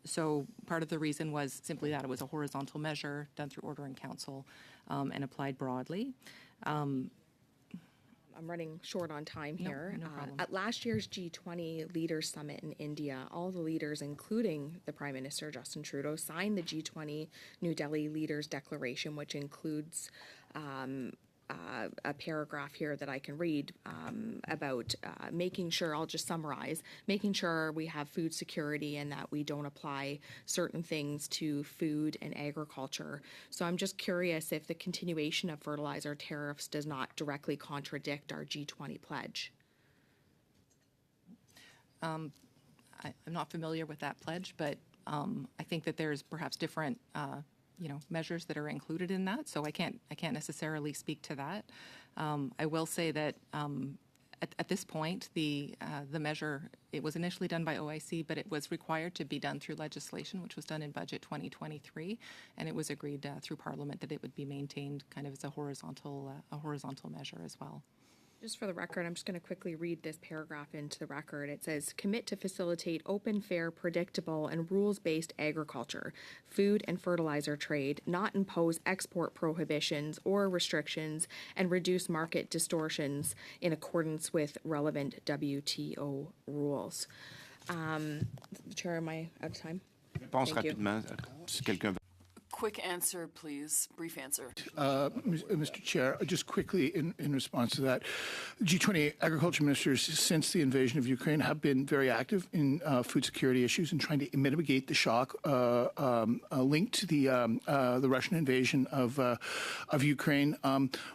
So part of the reason was simply that it was a horizontal measure done through order in council and applied broadly. I'm running short on time here. No problem. At last year's G20 Leaders Summit in India, all the leaders, including the Prime Minister Justin Trudeau, signed the G20 New Delhi Leaders Declaration, which includes a paragraph here that I can read about making sure, I'll just summarize, making sure we have food security and that we don't apply certain things to food and agriculture. So I'm just curious if the continuation of fertilizer tariffs does not directly contradict our G20 pledge. I'm not familiar with that pledge, but I think that there's perhaps different measures that are included in that. So I can't necessarily speak to that. I will say that at this point, the measure, it was initially done by OIC, but it was required to be done through legislation, which was done in Budget 2023, and it was agreed through Parliament that it would be maintained kind of as a horizontal measure as well. Just for the record, I'm just going to quickly read this paragraph into the record. It says, commit to facilitate open, fair, predictable, and rules-based agriculture, food and fertilizer trade, not impose export prohibitions or restrictions, and reduce market distortions in accordance with relevant WTO rules. Chair, am I out of time? Réponse rapidement, si quelqu'un veut. Quick answer, please. Brief answer. Mr. Chair, just quickly in response to that, G20 agriculture ministers since the invasion of Ukraine have been very active in food security issues and trying to mitigate the shock linked to the Russian invasion of Ukraine.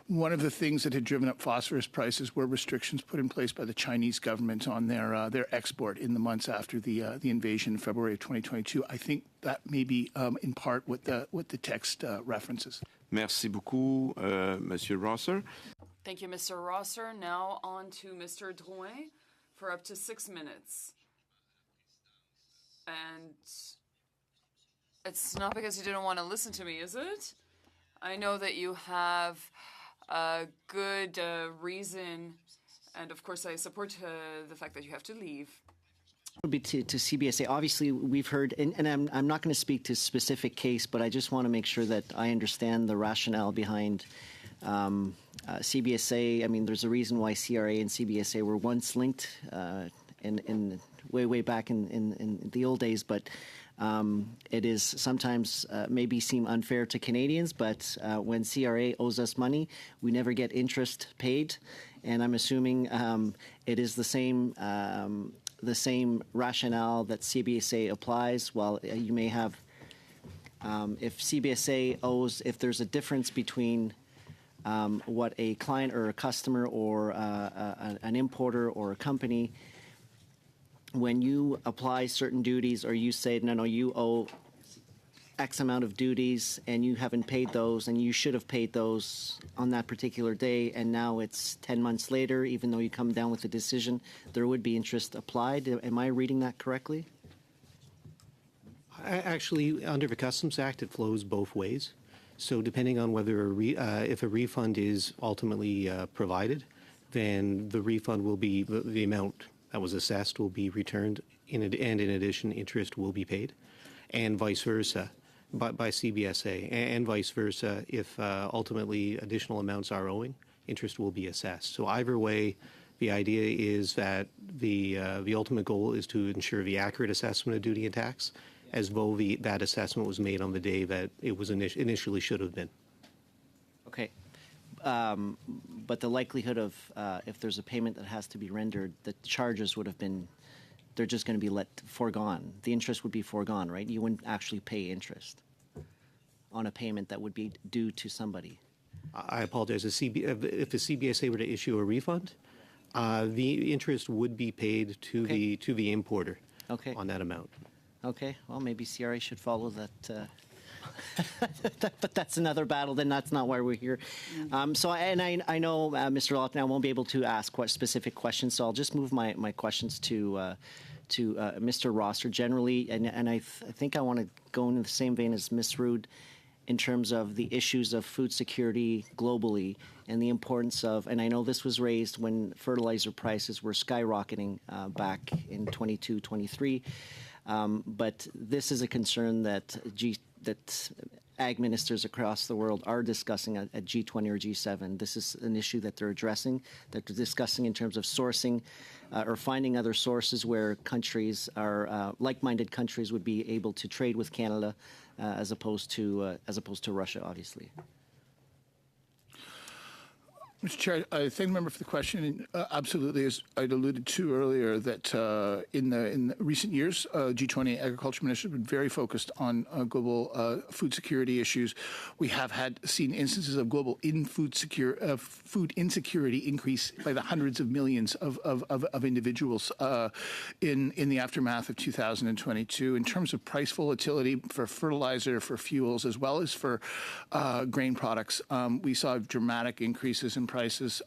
One of the things that had driven up phosphorus prices were restrictions put in place by the Chinese government on their export in the months after the invasion in February of 2022. I think that may be in part what the text references. Merci beaucoup, Monsieur Rosser. Thank you, Mr. Rosser. Now on to Mr. Drouin for up to 6 minutes. And it's not because you didn't want to listen to me, is it? I know that you have a good reason, and of course I support the fact that you have to leave. Would be to CBSA. Obviously, we've heard, and I'm not going to speak to a specific case, but I just want to make sure that I understand the rationale behind CBSA. I mean, there's a reason why CRA and CBSA were once linked in way back in the old days, but it is sometimes maybe seem unfair to Canadians, but when CRA owes us money, we never get interest paid, and I'm assuming it is the same rationale that CBSA applies. While you may have, if CBSA owes, if there's a difference between what a client or a customer or an importer or a company, when you apply certain duties or you say, no, you owe X amount of duties and you haven't paid those and you should have paid those on that particular day and now it's 10 months later, even though you come down with a decision, there would be interest applied. Am I reading that correctly? Actually, under the Customs Act, it flows both ways. So depending on whether if a refund is ultimately provided, then the refund will be, the amount that was assessed will be returned, and in addition, interest will be paid, and vice versa by CBSA, and vice versa if ultimately additional amounts are owing, interest will be assessed. So either way, the idea is that the ultimate goal is to ensure the accurate assessment of duty and tax, as though that assessment was made on the day that it was initially should have been. Okay. But the likelihood of if there's a payment that has to be rendered, the charges would have been, they're just going to be foregone. The interest would be foregone, right? You wouldn't actually pay interest on a payment that would be due to somebody. I apologize. If the CBSA were to issue a refund, the interest would be paid to the importer on that amount. Okay. Well, maybe CRA should follow that. But that's another battle. Then that's not why we're here. So I know Mr. Lawton, I won't be able to ask specific questions. So I'll just move my questions to Mr. Rosser generally, and I think I want to go in the same vein as Ms. Rood in terms of the issues of food security globally and the importance of. And I know this was raised when fertilizer prices were skyrocketing back in 22, 23. But this is a concern that ag ministers across the world are discussing at G20 or G7. This is an issue that they're addressing, that they're discussing in terms of sourcing or finding other sources where countries are like-minded countries would be able to trade with Canada as opposed to Russia, obviously. Mr. Chair, I thank the member for the question. Absolutely, as I'd alluded to earlier, that in the recent years, G20 agriculture ministers have been very focused on global food security issues. We have seen instances of global food insecurity increase by the hundreds of millions of individuals in the aftermath of 2022. In terms of price volatility for fertilizer, for fuels, as well as for grain products, we saw dramatic increases in prices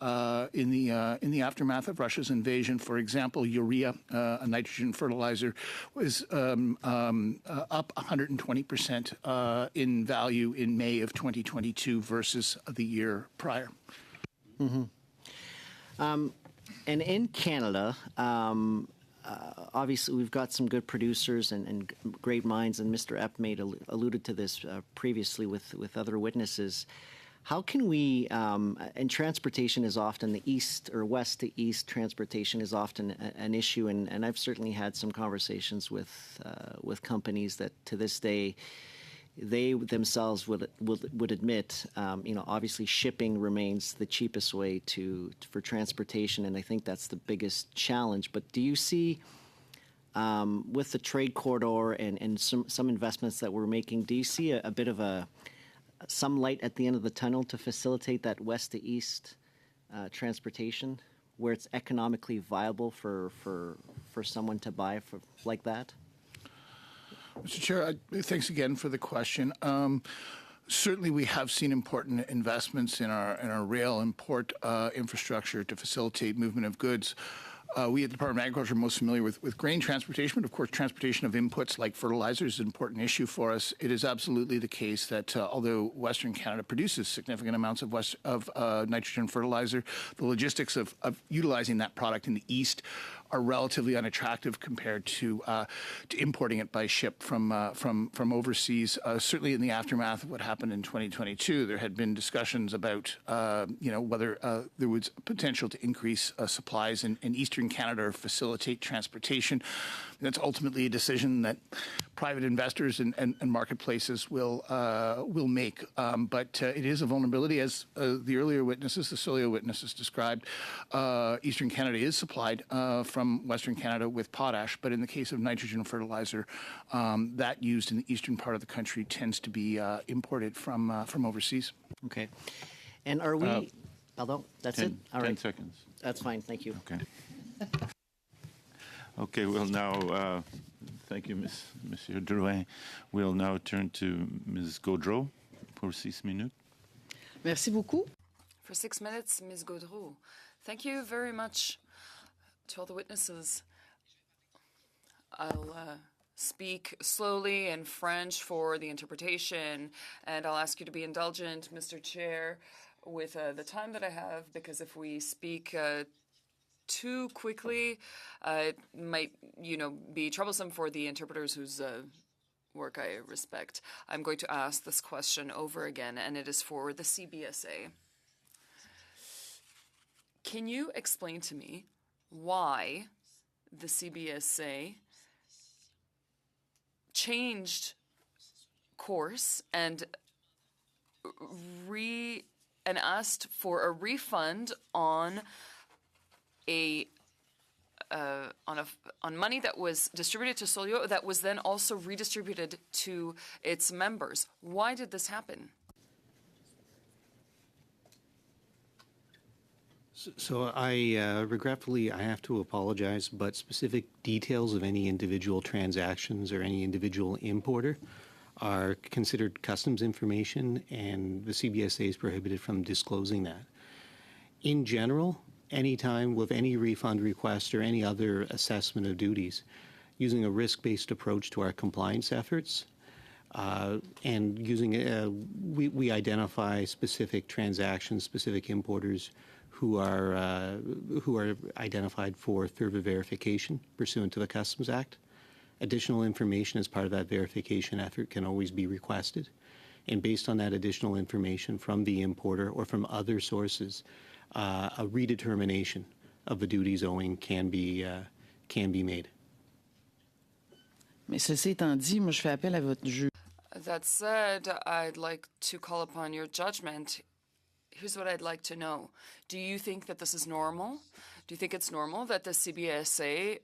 in the aftermath of Russia's invasion. For example, urea, a nitrogen fertilizer, was up 120% in value in May of 2022 versus the year prior. Mm-hmm. And in Canada, obviously we've got some good producers and great minds, and Mr. Epp alluded to this previously with other witnesses. How can we, and transportation is often the east or west to east transportation is often an issue, and I've certainly had some conversations with companies that to this day they themselves would admit, obviously shipping remains the cheapest way for transportation, and I think that's the biggest challenge. But do you see, with the trade corridor and some investments that we're making, do you see a bit of some light at the end of the tunnel to facilitate that west to east transportation, where it's economically viable for someone to buy like that? Mr. Chair, thanks again for the question. Certainly, we have seen important investments in our rail and port infrastructure to facilitate movement of goods. We at the Department of Agriculture are most familiar with grain transportation, but of course transportation of inputs like fertilizer is an important issue for us. It is absolutely the case that although Western Canada produces significant amounts of nitrogen fertilizer, the logistics of utilizing that product in the east are relatively unattractive compared to importing it by ship from overseas. Certainly in the aftermath of what happened in 2022, there had been discussions about whether there was potential to increase supplies in eastern Canada or facilitate transportation. That's ultimately a decision that private investors and marketplaces will make. But it is a vulnerability, as the earlier witnesses, the Solio witnesses described. Eastern Canada is supplied from Western Canada with potash, but in the case of nitrogen fertilizer, that used in the eastern part of the country tends to be imported from overseas. Okay. And are we... although that's 10, it? All 10 right. seconds. That's fine. Thank you. Okay. Okay, we'll now Thank you, Monsieur Drouin. We'll now turn to Ms. Gaudreau for 6 minutes. Merci beaucoup. For 6 minutes, Ms. Gaudreau. Thank you very much to all the witnesses. I'll speak slowly in French for the interpretation, and I'll ask you to be indulgent, Mr. Chair, with the time that I have, because if we speak too quickly, it might, be troublesome for the interpreters whose work I respect. I'm going to ask this question over again, and it is for the CBSA. Can you explain to me why the CBSA changed course and asked for a refund on money that was distributed to Solio that was then also redistributed to its members? Why did this happen? So regretfully, I have to apologize, but specific details of any individual transactions or any individual importer are considered customs information, and the CBSA is prohibited from disclosing that. In general, any time with any refund request or any other assessment of duties, using a risk-based approach to our compliance efforts, and we identify specific transactions, specific importers who are identified for thorough verification pursuant to the Customs Act. Additional information as part of that verification effort can always be requested, and based on that additional information from the importer or from other sources, a redetermination of the duties owing can be made. Mais ceci étant dit, moi je fais appel à votre juge. That said, I'd like to call upon your judgment. Here's what I'd like to know. Do you think that this is normal? Do you think it's normal that the CBSA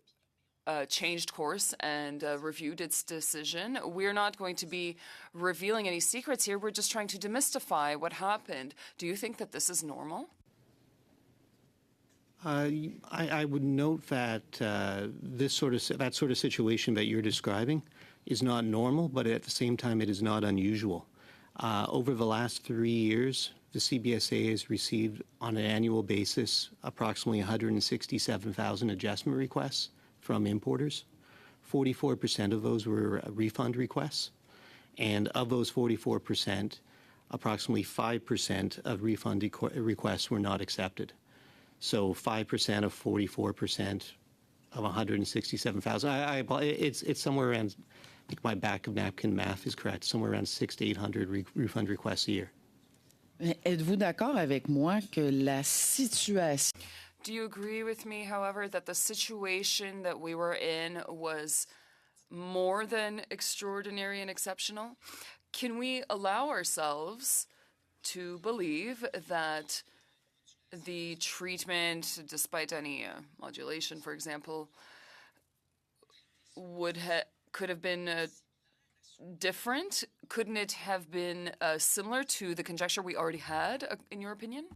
changed course and reviewed its decision? We're not going to be revealing any secrets here. We're just trying to demystify what happened. Do you think that this is normal? I would note that that sort of situation that you're describing is not normal, but at the same time, it is not unusual. Over the last 3 years, the CBSA has received, on an annual basis, approximately 167,000 adjustment requests from importers. 44% of those were refund requests, and of those 44%, approximately 5% of refund requests were not accepted. So 5% of 44% of 167,000. It's somewhere around, I think my back of napkin math is correct, somewhere around 600 to 800 refund requests a year. Êtes-vous d'accord avec moi que la situation... Do you agree with me, however, that the situation that we were in was more than extraordinary and exceptional? Can we allow ourselves to believe that the treatment, despite any modulation, for example, could have been different? Couldn't it have been similar to the conjecture we already had, in your opinion?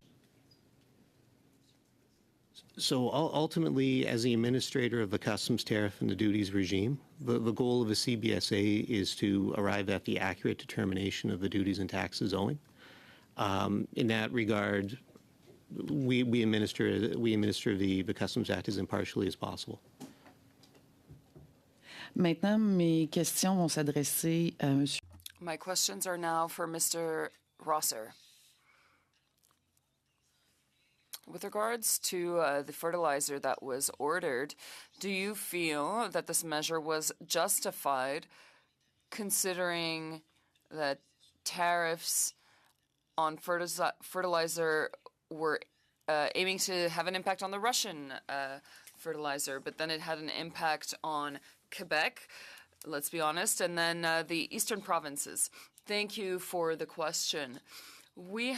So ultimately, as the administrator of the customs tariff and the duties regime, the goal of the CBSA is to arrive at the accurate determination of the duties and taxes owing. In that regard, we administer the Customs Act as impartially as possible. Maintenant, mes questions vont s'adresser à monsieur. My questions are now for Mr. Rosser. With regards to the fertilizer that was ordered, do you feel that this measure was justified considering that tariffs on fertilizer were aiming to have an impact on the Russian fertilizer, but then it had an impact on Quebec, let's be honest, and then the eastern provinces? Thank you for the question. We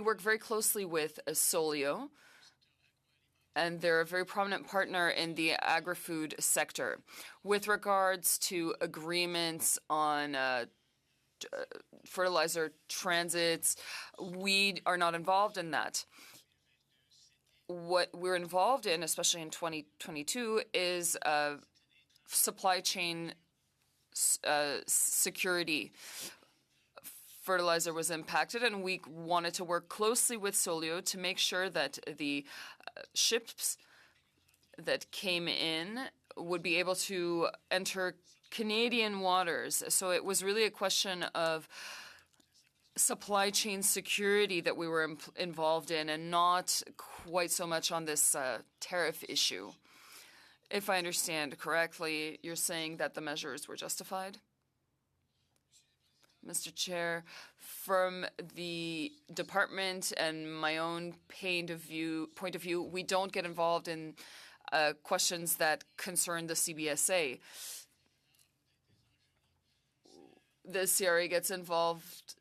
work very closely with Solio, and they're a very prominent partner in the agri-food sector. With regards to agreements on fertilizer transits, we are not involved in that. What we're involved in, especially in 2022, is supply chain security. Fertilizer was impacted, and we wanted to work closely with Solio to make sure that the ships that came in would be able to enter Canadian waters. So it was really a question of supply chain security that we were involved in, and not quite so much on this tariff issue. If I understand correctly, you're saying that the measures were justified? Mr. Chair, from the department and my own point of view, we don't get involved in questions that concern the CBSA. The CRA gets involved.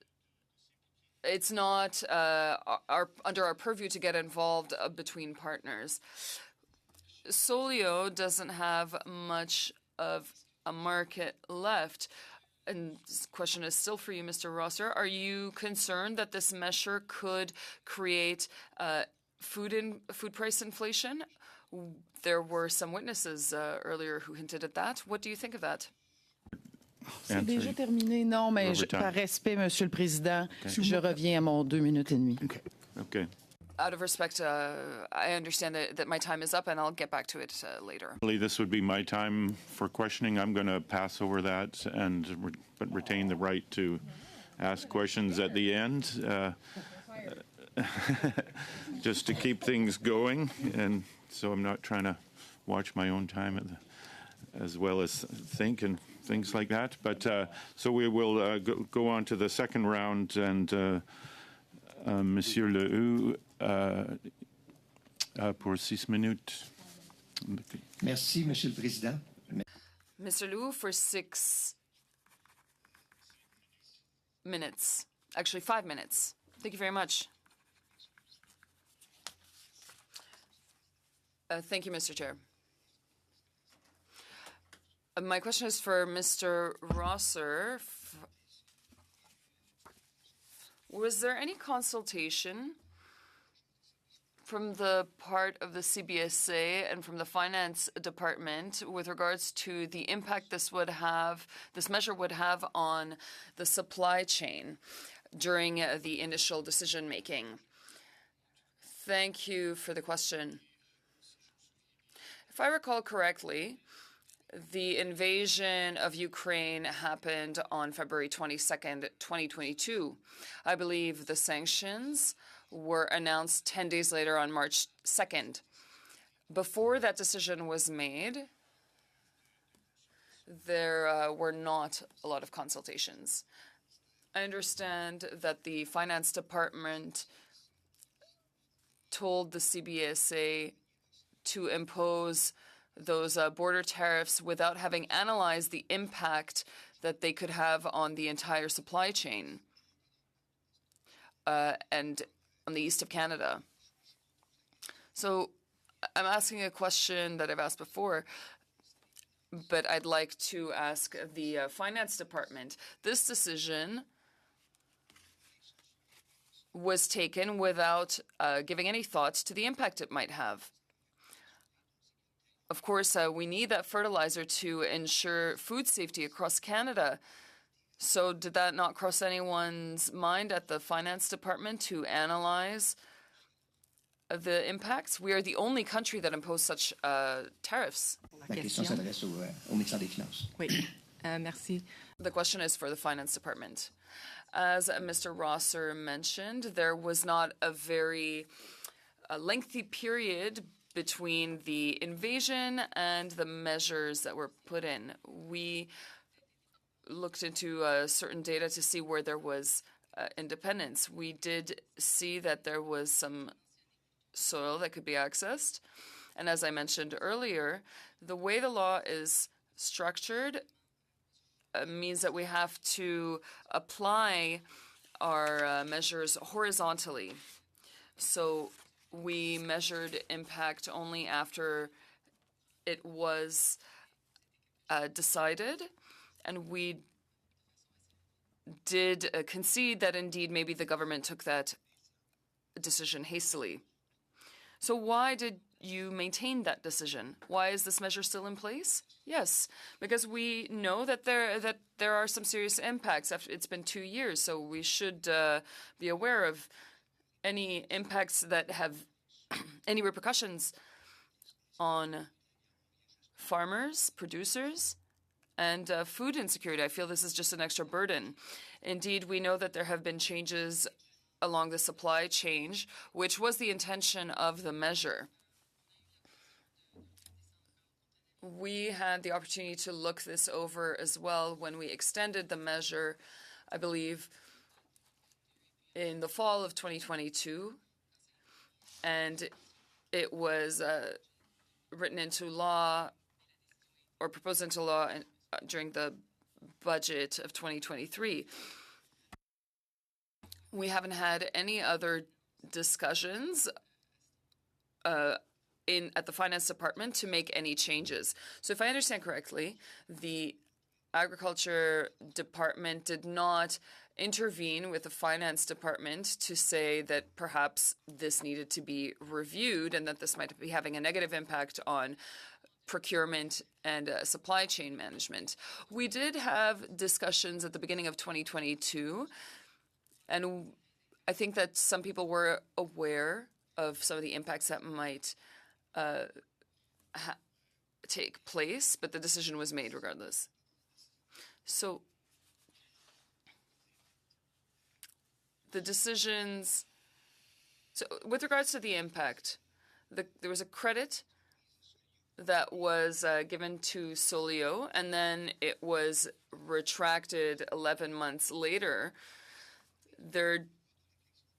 It's not under our purview to get involved between partners. Solio doesn't have much of a market left. And this question is still for you, Mr. Rosser. Are you concerned that this measure could create food price inflation? There were some witnesses earlier who hinted at that. What do you think of that? C'est déjà terminé. Non, mais par respect, Monsieur le Président, je reviens à mon 2 minutes et demie. Okay. Out of respect, I understand that my time is up, and I'll get back to it later. This would be my time for questioning. I'm going to pass over that but retain the right to ask questions at the end, just to keep things going. And so I'm not trying to watch my own time as well as think and things like that. But so we will go on to the second round, and Monsieur Lehoux, pour 6 minutes. Merci, Monsieur le Président. Mr. Lehoux, for 6 minutes. Actually, 5 minutes. Thank you very much. Thank you, Mr. Chair. My question is for Mr. Rosser. Was there any consultation from the part of the CBSA and from the finance department with regards to the impact this measure would have on the supply chain during the initial decision making? Thank you for the question. If I recall correctly, the invasion of Ukraine happened on February 22nd, 2022. I believe the sanctions were announced 10 days later on March 2nd. Before that decision was made, there were not a lot of consultations. I understand that the finance department told the CBSA to impose those border tariffs without having analyzed the impact that they could have on the entire supply chain and on the east of Canada. So I'm asking a question that I've asked before, but I'd like to ask the finance department. This decision was taken without giving any thought to the impact it might have. Of course, we need that fertilizer to ensure food safety across Canada. So did that not cross anyone's mind at the finance department to analyze the impacts? We are the only country that imposed such tariffs. La question s'adresse au ministère des Finances. Oui, merci. The question is for the finance department. As Mr. Rosser mentioned, there was not a very lengthy period between the invasion and the measures that were put in. We looked into certain data to see where there was independence. We did see that there was some soil that could be accessed. And as I mentioned earlier, the way the law is structured means that we have to apply our measures horizontally. So we measured impact only after it was decided, and we did concede that indeed maybe the government took that decision hastily. So why did you maintained that decision. Why is this measure still in place? Yes, because we know that there are some serious impacts. After it's been 2 years, so we should be aware of any impacts that have any repercussions on farmers, producers, and food insecurity. I feel this is just an extra burden. Indeed, we know that there have been changes along the supply chain, which was the intention of the measure. We had the opportunity to look this over as well when we extended the measure, I believe, in the fall of 2022, and it was written into law or proposed into law during the budget of 2023. We haven't had any other discussions at the finance department to make any changes. So if I understand correctly, the agriculture department did not intervene with the finance department to say that perhaps this needed to be reviewed and that this might be having a negative impact on procurement and supply chain management. We did have discussions at the beginning of 2022, and I think that some people were aware of some of the impacts that might take place, but the decision was made regardless. So the decisions, so with regards to the impact, there was a credit that was given to Solio, and then it was retracted 11 months later. There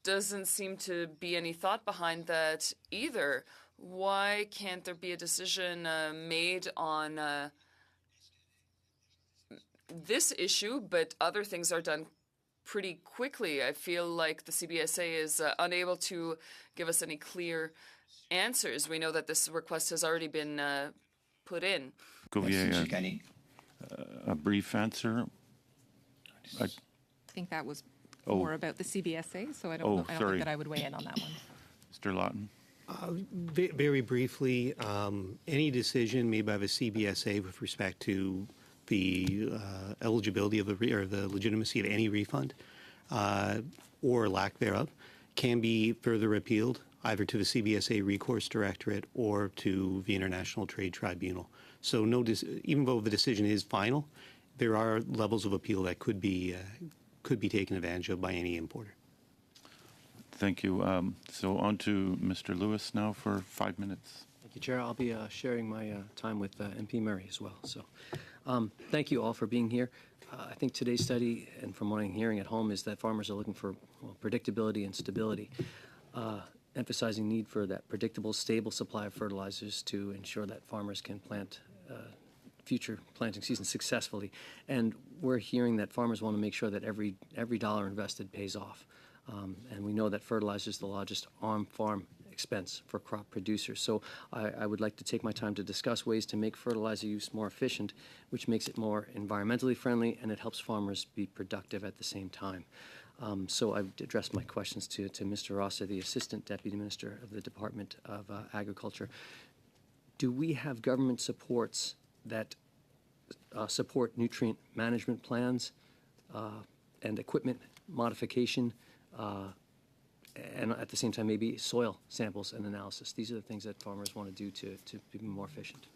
doesn't seem to be any thought behind that either. Why can't there be a decision made on this issue, but other things are done pretty quickly? I feel like the CBSA is unable to give us any clear answers. We know that this request has already been put in. A brief answer. I think that was more about the CBSA, so I don't think that I would weigh in on that one. Mr. Lawton. Very briefly, any decision made by the CBSA with respect to the eligibility of or the legitimacy of any refund or lack thereof can be further appealed either to the CBSA Recourse Directorate or to the International Trade Tribunal. So even though the decision is final, there are levels of appeal that could be taken advantage of by any importer. Thank you. So on to Mr. Lewis now for 5 minutes. Thank you, Chair. I'll be sharing my time with MP Murray as well. So thank you all for being here. I think today's study, and from what I'm hearing at home, is that farmers are looking for predictability and stability, emphasizing need for that predictable, stable supply of fertilizers to ensure that farmers can plant future planting seasons successfully. And we're hearing that farmers want to make sure that every dollar invested pays off. And we know that fertilizer is the largest on-farm expense for crop producers. So I would like to take my time to discuss ways to make fertilizer use more efficient, which makes it more environmentally friendly, and it helps farmers be productive at the same time. So I've addressed my questions to Mr. Rossa, the Assistant Deputy Minister of the Department of Agriculture. Do we have government supports that support nutrient management plans and equipment modification, and at the same time maybe soil samples and analysis? These are the things that farmers want to do to be more efficient.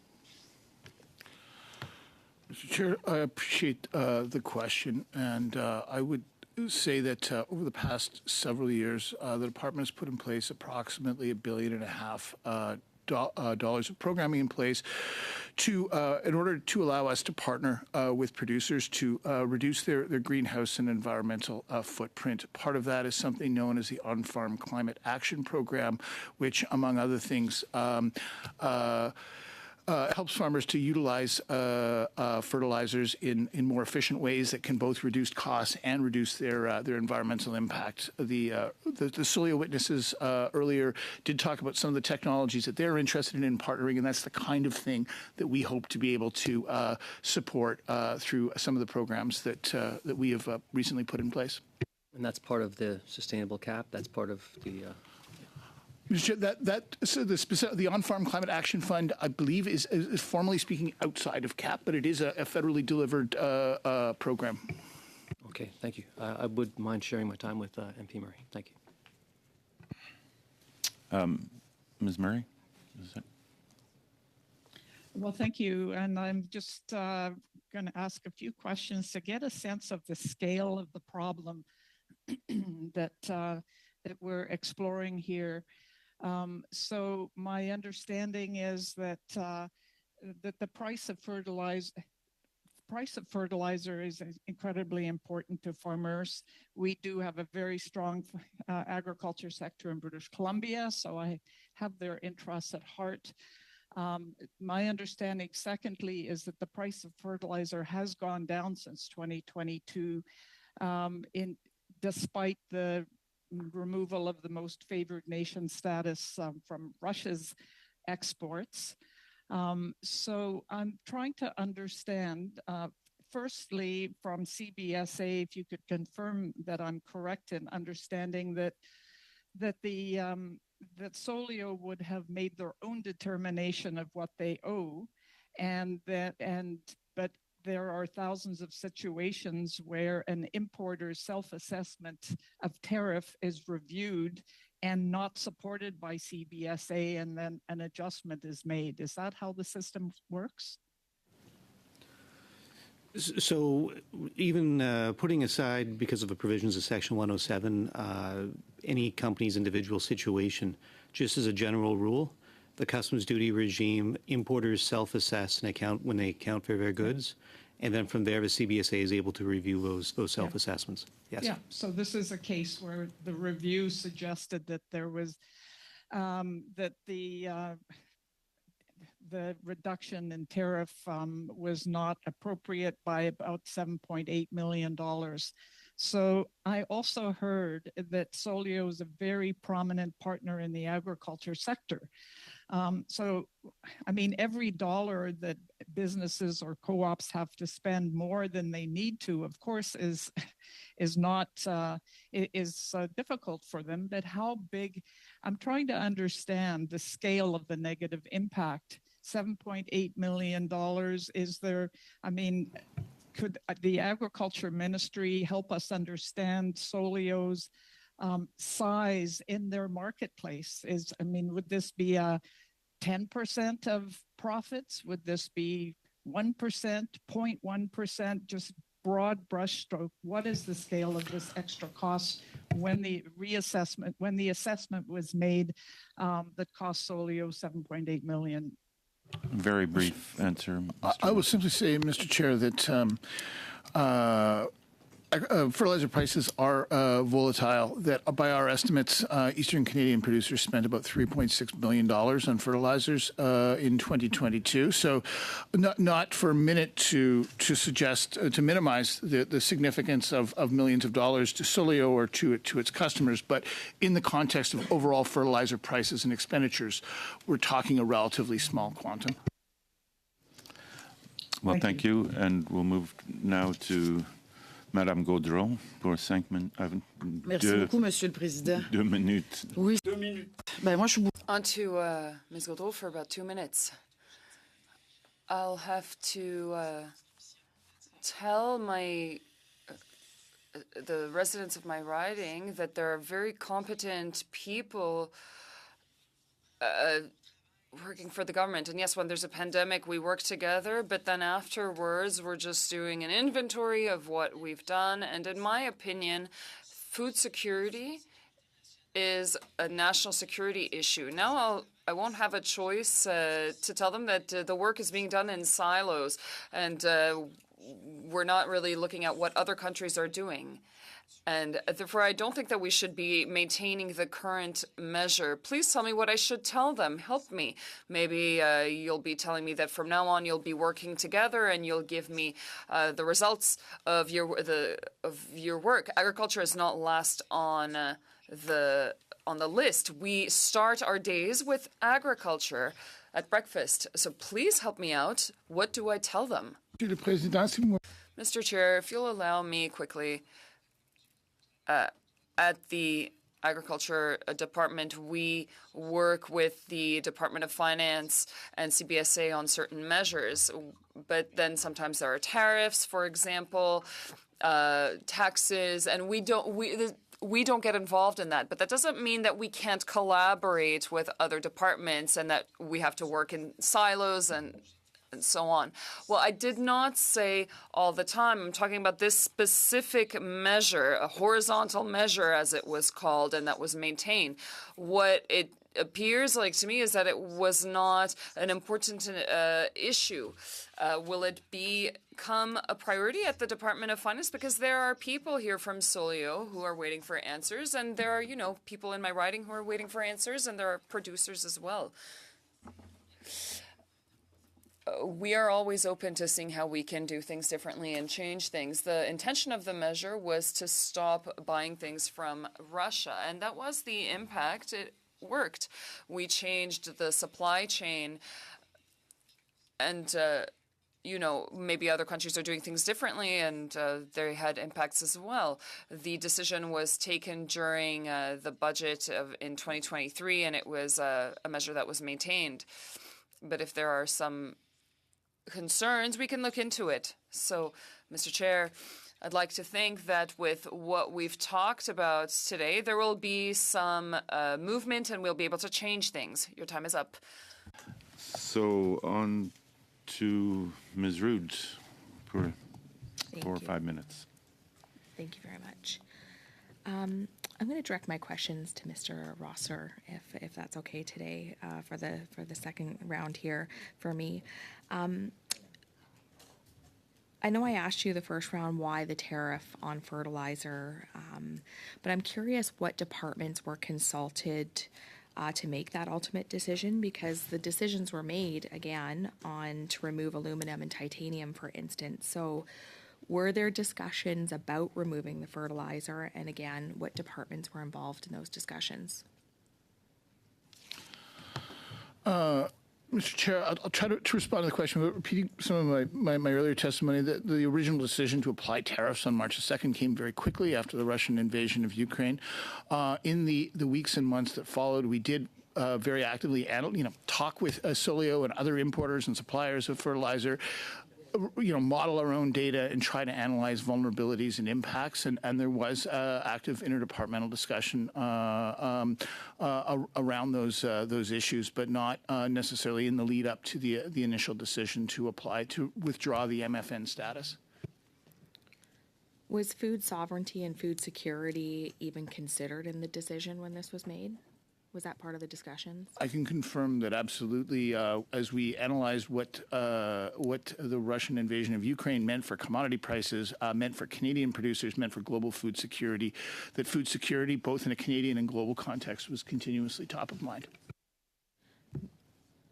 Mr. Chair, I appreciate the question, and I would say that over the past several years, the department has put in place approximately $1.5 billion dollars of programming in place to, in order to allow us to partner with producers to reduce their greenhouse and environmental footprint. Part of that is something known as the On-Farm Climate Action Program, which, among other things, helps farmers to utilize fertilizers in more efficient ways that can both reduce costs and reduce their environmental impact. The Solio witnesses earlier did talk about some of the technologies that they're interested in partnering, and that's the kind of thing that we hope to be able to support through some of the programs that we have recently put in place. And that's part of the sustainable cap? That's part of the... Mr. Chair, the On-Farm Climate Action Fund, I believe, is formally speaking outside of CAP, but it is a federally delivered program. Okay, thank you. I would mind sharing my time with MP Murray. Thank you. Ms. Murray? Well, thank you. And I'm just going to ask a few questions to get a sense of the scale of the problem that we're exploring here. So my understanding is that the price of fertilizer is incredibly important to farmers. We do have a very strong agriculture sector in British Columbia, so I have their interests at heart. My understanding, secondly, is that the price of fertilizer has gone down since 2022, despite the removal of the most favored nation status from Russia's exports. So I'm trying to understand, firstly, from CBSA, if you could confirm that I'm correct in understanding that Solio would have made their own determination of what they owe, but there are thousands of situations where an importer's self-assessment of tariff is reviewed and not supported by CBSA, and then an adjustment is made. Is that how the system works? So even putting aside, because of the provisions of Section 107, any company's individual situation, just as a general rule, the customs duty regime, importers self-assess and account when they account for their goods, and then from there the CBSA is able to review those self-assessments. Yes. Yeah, so this is a case where the review suggested that there was, that the reduction in tariff was not appropriate by about $7.8 million. So I also heard that Solio is a very prominent partner in the agriculture sector. So, I mean, every dollar that businesses or co-ops have to spend more than they need to, of course, is difficult for them. But how big? I'm trying to understand the scale of the negative impact. $7.8 million. Is there? I mean, could the Agriculture Ministry help us understand Solio's size in their marketplace? Would this be a 10% of profits? Would this be 1%, 0.1%, just broad brushstroke? What is the scale of this extra cost when the assessment was made that cost Solio $7.8 million? Very brief answer. I will simply say, Mr. Chair, that fertilizer prices are volatile. That by our estimates, Eastern Canadian producers spent about $3.6 billion on fertilizers in 2022. So, not for a minute to suggest to minimize the significance of millions of dollars to Solio or to its customers, but in the context of overall fertilizer prices and expenditures, we're talking a relatively small quantum. Well, thank you, and we'll move now to Madame Gaudreau pour 5 minutes. Merci beaucoup, Monsieur le Président. 2 minutes. Oui. 2 minutes. Ben, moi, je suis... On to Ms. Gaudreau for about 2 minutes. I'll have to tell the residents of my riding that there are very competent people working for the government. And yes, when there's a pandemic, we work together, but then afterwards, we're just doing an inventory of what we've done. And in my opinion, food security is a national security issue. Now I won't have a choice to tell them that the work is being done in silos, and we're not really looking at what other countries are doing. And therefore, I don't think that we should be maintaining the current measure. Please tell me what I should tell them. Help me. Maybe you'll be telling me that from now on you'll be working together and you'll give me the results of your work. Agriculture is not last on the list. We start our days with agriculture at breakfast. So please help me out. What do I tell them? Mr. Chair, if you'll allow me quickly. At the Agriculture Department, we work with the Department of Finance and CBSA on certain measures. But then sometimes there are tariffs, for example, taxes, and we don't get involved in that. But that doesn't mean that we can't collaborate with other departments and that we have to work in silos and so on. Well, I did not say all the time. I'm talking about this specific measure, a horizontal measure as it was called, and that was maintained. What it appears like to me is that it was not an important issue. Will it become a priority at the Department of Finance? Because there are people here from Solio who are waiting for answers, and there are, people in my riding who are waiting for answers, and there are producers as well. We are always open to seeing how we can do things differently and change things. The intention of the measure was to stop buying things from Russia, and that was the impact. It worked. We changed the supply chain, and maybe other countries are doing things differently, and they had impacts as well. The decision was taken during the budget in 2023, and it was a measure that was maintained. But if there are some concerns, we can look into it. So, Mr. Chair, I'd like to think that with what we've talked about today, there will be some movement and we'll be able to change things. Your time is up. So on to Ms. Rude for 4 or 5 minutes. Thank you very much. I'm going to direct my questions to Mr. Rosser, if that's okay today, for the second round here for me. I know I asked you the first round why the tariff on fertilizer, but I'm curious what departments were consulted to make that ultimate decision, because the decisions were made, again, to remove aluminum and titanium, for instance. So were there discussions about removing the fertilizer? And again, what departments were involved in those discussions? Mr. Chair, I'll try to respond to the question, but repeating some of my earlier testimony, that the original decision to apply tariffs on March 2nd came very quickly after the Russian invasion of Ukraine. In the weeks and months that followed, we did very actively talk with Solio and other importers and suppliers of fertilizer, model our own data and try to analyze vulnerabilities and impacts. And there was active interdepartmental discussion around those issues, but not necessarily in the lead up to the initial decision to withdraw the MFN status. Was food sovereignty and food security even considered in the decision when this was made? Was that part of the discussions? I can confirm that absolutely. As we analyzed what the Russian invasion of Ukraine meant for commodity prices, meant for Canadian producers, meant for global food security, that food security, both in a Canadian and global context, was continuously top of mind.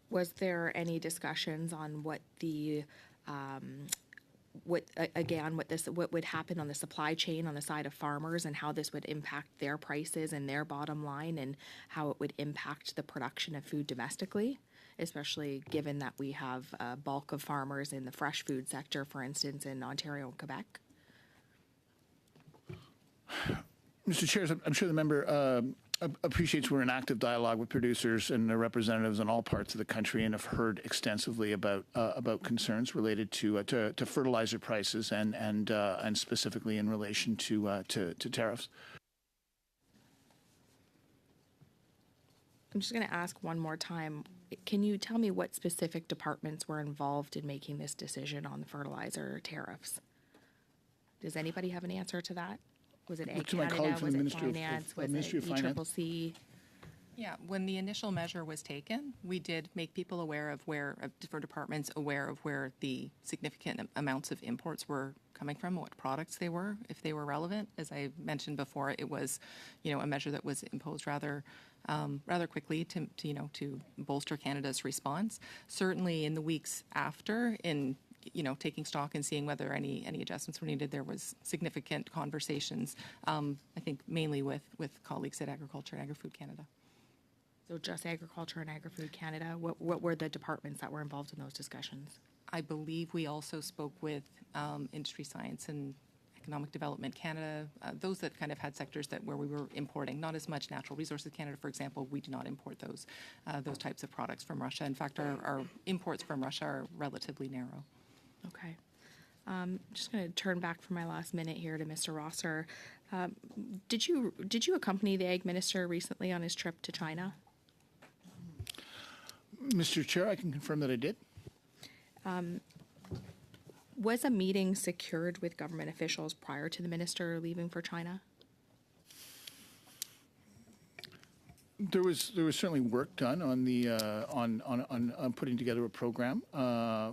Was there any discussions on what the what would happen on the supply chain on the side of farmers, and how this would impact their prices and their bottom line, and how it would impact the production of food domestically, especially given that we have a bulk of farmers in the fresh food sector, for instance, in Ontario and Quebec? Mr. Chair, I'm sure the member appreciates we're in active dialogue with producers and their representatives in all parts of the country, and have heard extensively about concerns related to fertilizer prices and specifically in relation to tariffs. I'm just going to ask one more time. Can you tell me what specific departments were involved in making this decision on the fertilizer tariffs? Does anybody have an answer to that? Was it Ag Canada? Was it Finance? Was it ECCC? Yeah, when the initial measure was taken, we did make people aware of different departments aware of where the significant amounts of imports were coming from, what products they were, if they were relevant. As I mentioned before, it was, a measure that was imposed rather quickly to bolster Canada's response. Certainly, in the weeks after, taking stock and seeing whether any adjustments were needed, there was significant conversations, I think mainly with colleagues at Agriculture and Agri-Food Canada. So just Agriculture and Agri-Food Canada. What were the departments that were involved in those discussions? I believe we also spoke with Industry, Science and Economic Development Canada, those that kind of had sectors that where we were importing, not as much Natural Resources Canada, for example, we do not import those types of products from Russia. In fact, our imports from Russia are relatively narrow. Okay. Just going to turn back for my last minute here to Mr. Rosser. Did you accompany the Ag Minister recently on his trip to China? Mr. Chair, I can confirm that I did. Was a meeting secured with government officials prior to the minister leaving for China? There was certainly work done on the on putting together a program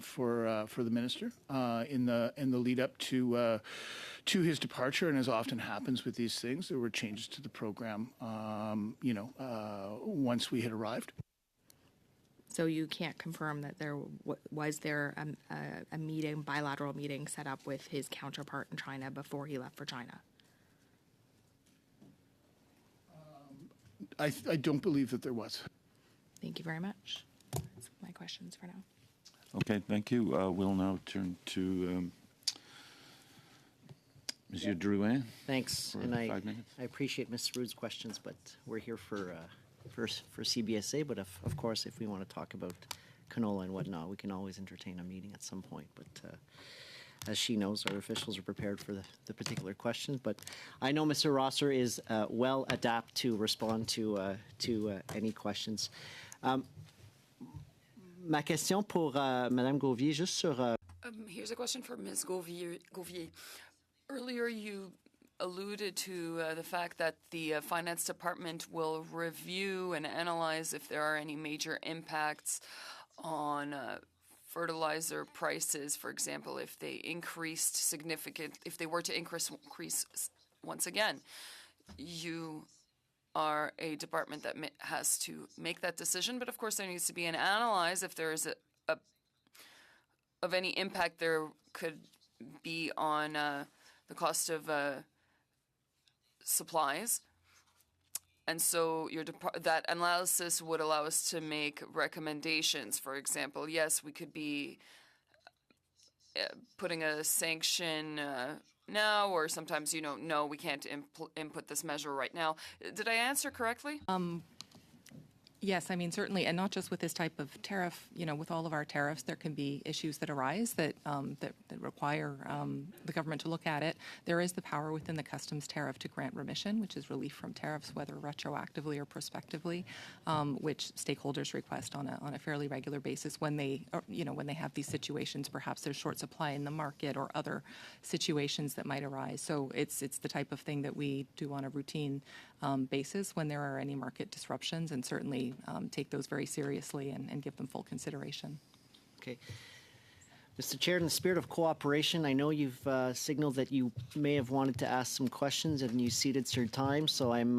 for the minister in the lead up to his departure, and as often happens with these things, there were changes to the program. Once we had arrived. So you can't confirm that there was a meeting, bilateral meeting set up with his counterpart in China before he left for China? I don't believe that there was. Thank you very much. That's my questions for now. Okay, thank you. We'll now turn to Monsieur Drouin. Thanks, for and 5 minutes. I appreciate Ms. Rude's questions, but we're here for CBSA. But of course, if we want to talk about canola and whatnot, we can always entertain a meeting at some point. But as she knows, our officials are prepared for the particular questions. But I know Mr. Rosser is well adapted to respond to any questions. Ma question pour Madame Gauvier, juste sur. Here's a question for Ms. Gauvier. Earlier, you alluded to the fact that the Finance Department will review and analyze if there are any major impacts on fertilizer prices, for example, if they if they were to increase once again. You are a department that has to make that decision, but of course there needs to be an analyze if there is of any impact there could be on the cost of supplies. And so that analysis would allow us to make recommendations. For example, yes, we could be putting a sanction now, or sometimes, no, we can't input this measure right now. Did I answer correctly? Yes, I mean, certainly, and not just with this type of tariff. With all of our tariffs, there can be issues that arise that require the government to look at it. There is the power within the customs tariff to grant remission, which is relief from tariffs, whether retroactively or prospectively, which stakeholders request on a fairly regular basis when they have these situations. Perhaps there's short supply in the market or other situations that might arise. So it's the type of thing that we do on a routine basis when there are any market disruptions, and certainly take those very seriously and give them full consideration. Okay. Mr. Chair, in the spirit of cooperation, I know you've signaled that you may have wanted to ask some questions, and you ceded your time. So I'm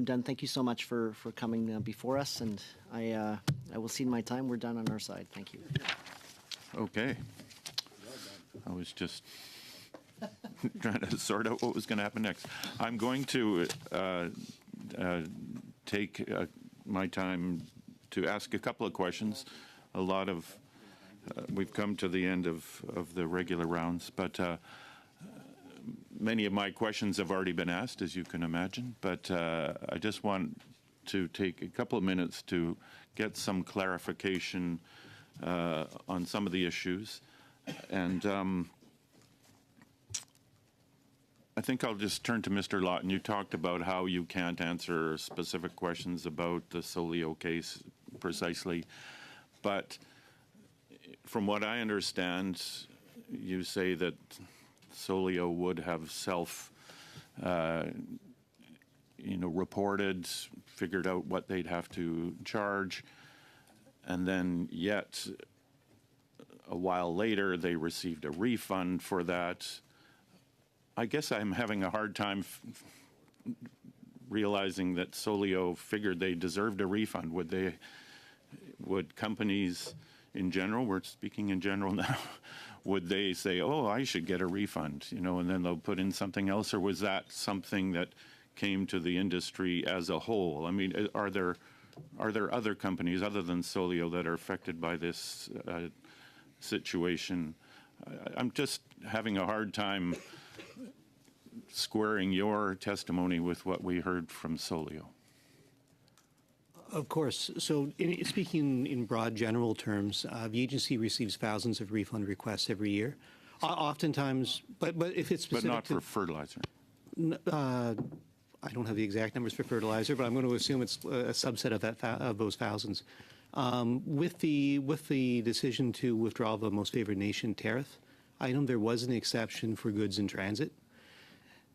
done. Thank you so much for coming before us, and I will cede my time. We're done on our side. Thank you. Okay. I was just trying to sort out what was going to happen next. I'm going to take my time to ask a couple of questions. A lot of we've come to the end of the regular rounds, but many of my questions have already been asked, as you can imagine. But I just want to take a couple of minutes to get some clarification on some of the issues. And I think I'll just turn to Mr. Lawton. You talked about how you can't answer specific questions about the Solio case precisely, but from what I understand, you say that Solio would have reported, figured out what they'd have to charge, and then yet a while later they received a refund for that. I guess I'm having a hard time realizing that Solio figured they deserved a refund. Would companies in general, we're speaking in general now, would they say, oh, I should get a refund, and then they'll put in something else? Or was that something that came to the industry as a whole? I mean, are there other companies other than Solio that are affected by this situation? I'm just having a hard time squaring your testimony with what we heard from Solio. Of course. So speaking in broad general terms, the agency receives thousands of refund requests every year. Oftentimes, but if it's specific but not for fertilizer. I don't have the exact numbers for fertilizer, but I'm going to assume it's a subset of of those thousands. With the decision to withdraw the most favored nation tariff item, there was an exception for goods in transit.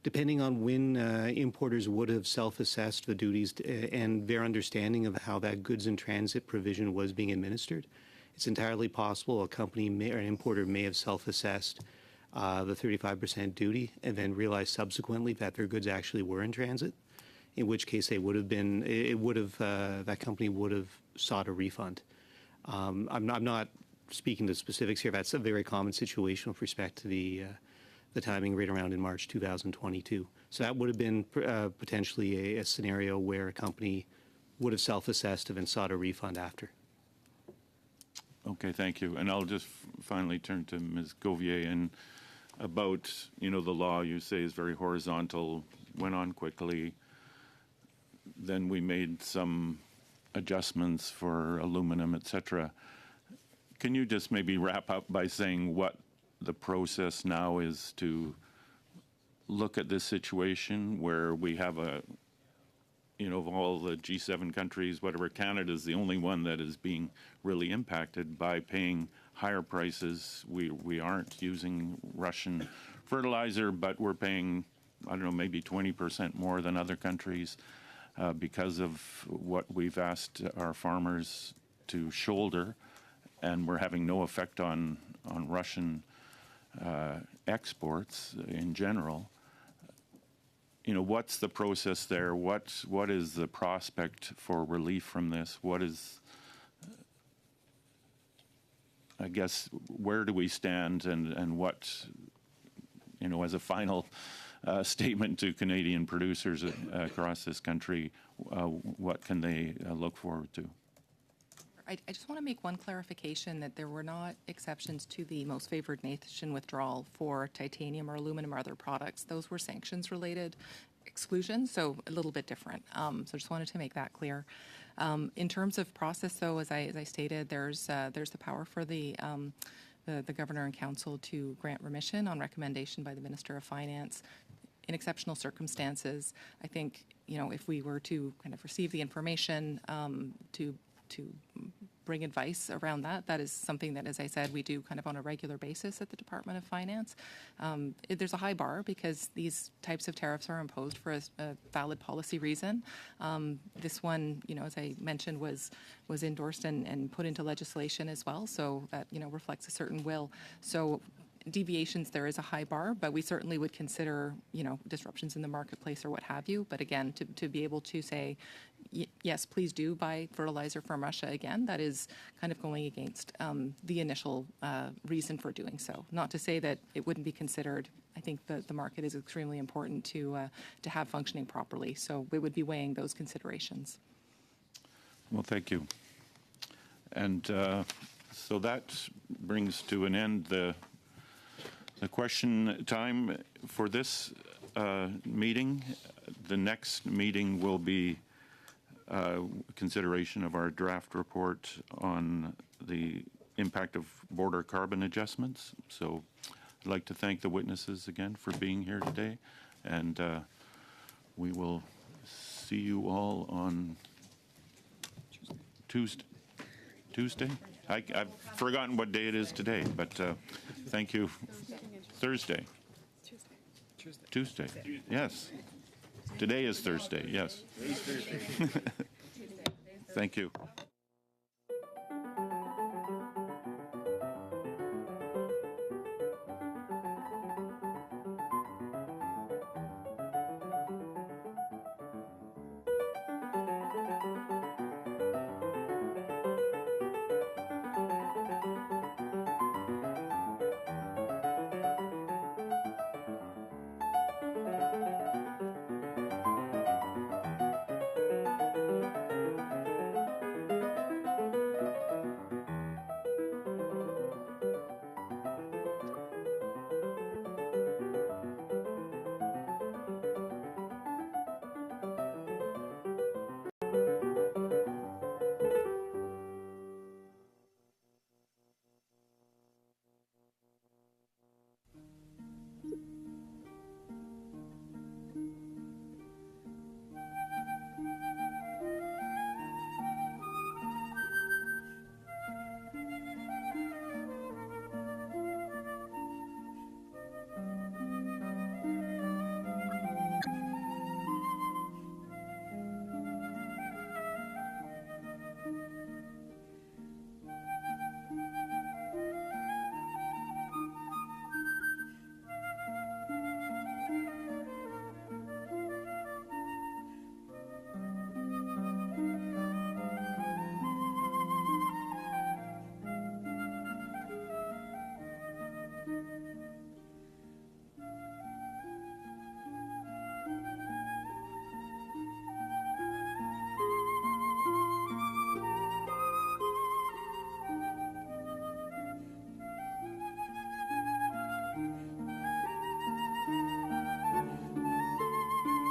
Depending on when importers would have self-assessed the duties and their understanding of how that goods in transit provision was being administered, it's entirely possible a company or an importer may have self-assessed the 35% duty and then realized subsequently that their goods actually were in transit, in which case they would have been, that company would have sought a refund. I'm not speaking to specifics here. That's a very common situation with respect to the timing right around in March 2022. So that would have been potentially a scenario where a company would have self-assessed and then sought a refund after. Okay, thank you. And I'll just finally turn to Ms. Gauvier and about, the law you say is very horizontal, went on quickly. Then we made some adjustments for aluminum, et cetera. Can you just maybe wrap up by saying what the process now is to look at this situation where we have of all the G7 countries, whatever, Canada is the only one that is being really impacted by paying higher prices. We aren't using Russian fertilizer, but we're paying, maybe 20% more than other countries because of what we've asked our farmers to shoulder, and we're having no effect on Russian exports in general. What's the process there? What is the prospect for relief from this? What is, I guess, where do we stand, and what, as a final statement to Canadian producers across this country, what can they look forward to? I just want to make one clarification that there were not exceptions to the most favored nation withdrawal for titanium or aluminum or other products. Those were sanctions-related exclusions, so a little bit different. So I just wanted to make that clear. In terms of process, though, as I stated, there's the power for the Governor and Council to grant remission on recommendation by the Minister of Finance in exceptional circumstances. I think, if we were to kind of receive the information to bring advice around that is something that, as I said, we do kind of on a regular basis at the Department of Finance. There's a high bar because these types of tariffs are imposed for a valid policy reason. This one, as I mentioned, was endorsed and put into legislation as well, so that, reflects a certain will. So deviations, there is a high bar, but we certainly would consider, disruptions in the marketplace or what have you. But again, to be able to say, yes, please do buy fertilizer from Russia again, that is kind of going against the initial reason for doing so. Not to say that it wouldn't be considered. I think the market is extremely important to have functioning properly. So we would be weighing those considerations. Well, thank you. And so that brings to an end the question time for this meeting. The next meeting will be consideration of our draft report on the impact of border carbon adjustments. So I'd like to thank the witnesses again for being here today, and we will see you all on Tuesday? I've forgotten what day it is today, but thank you. Thursday. Tuesday. Yes. Today is Thursday, yes. Thank you.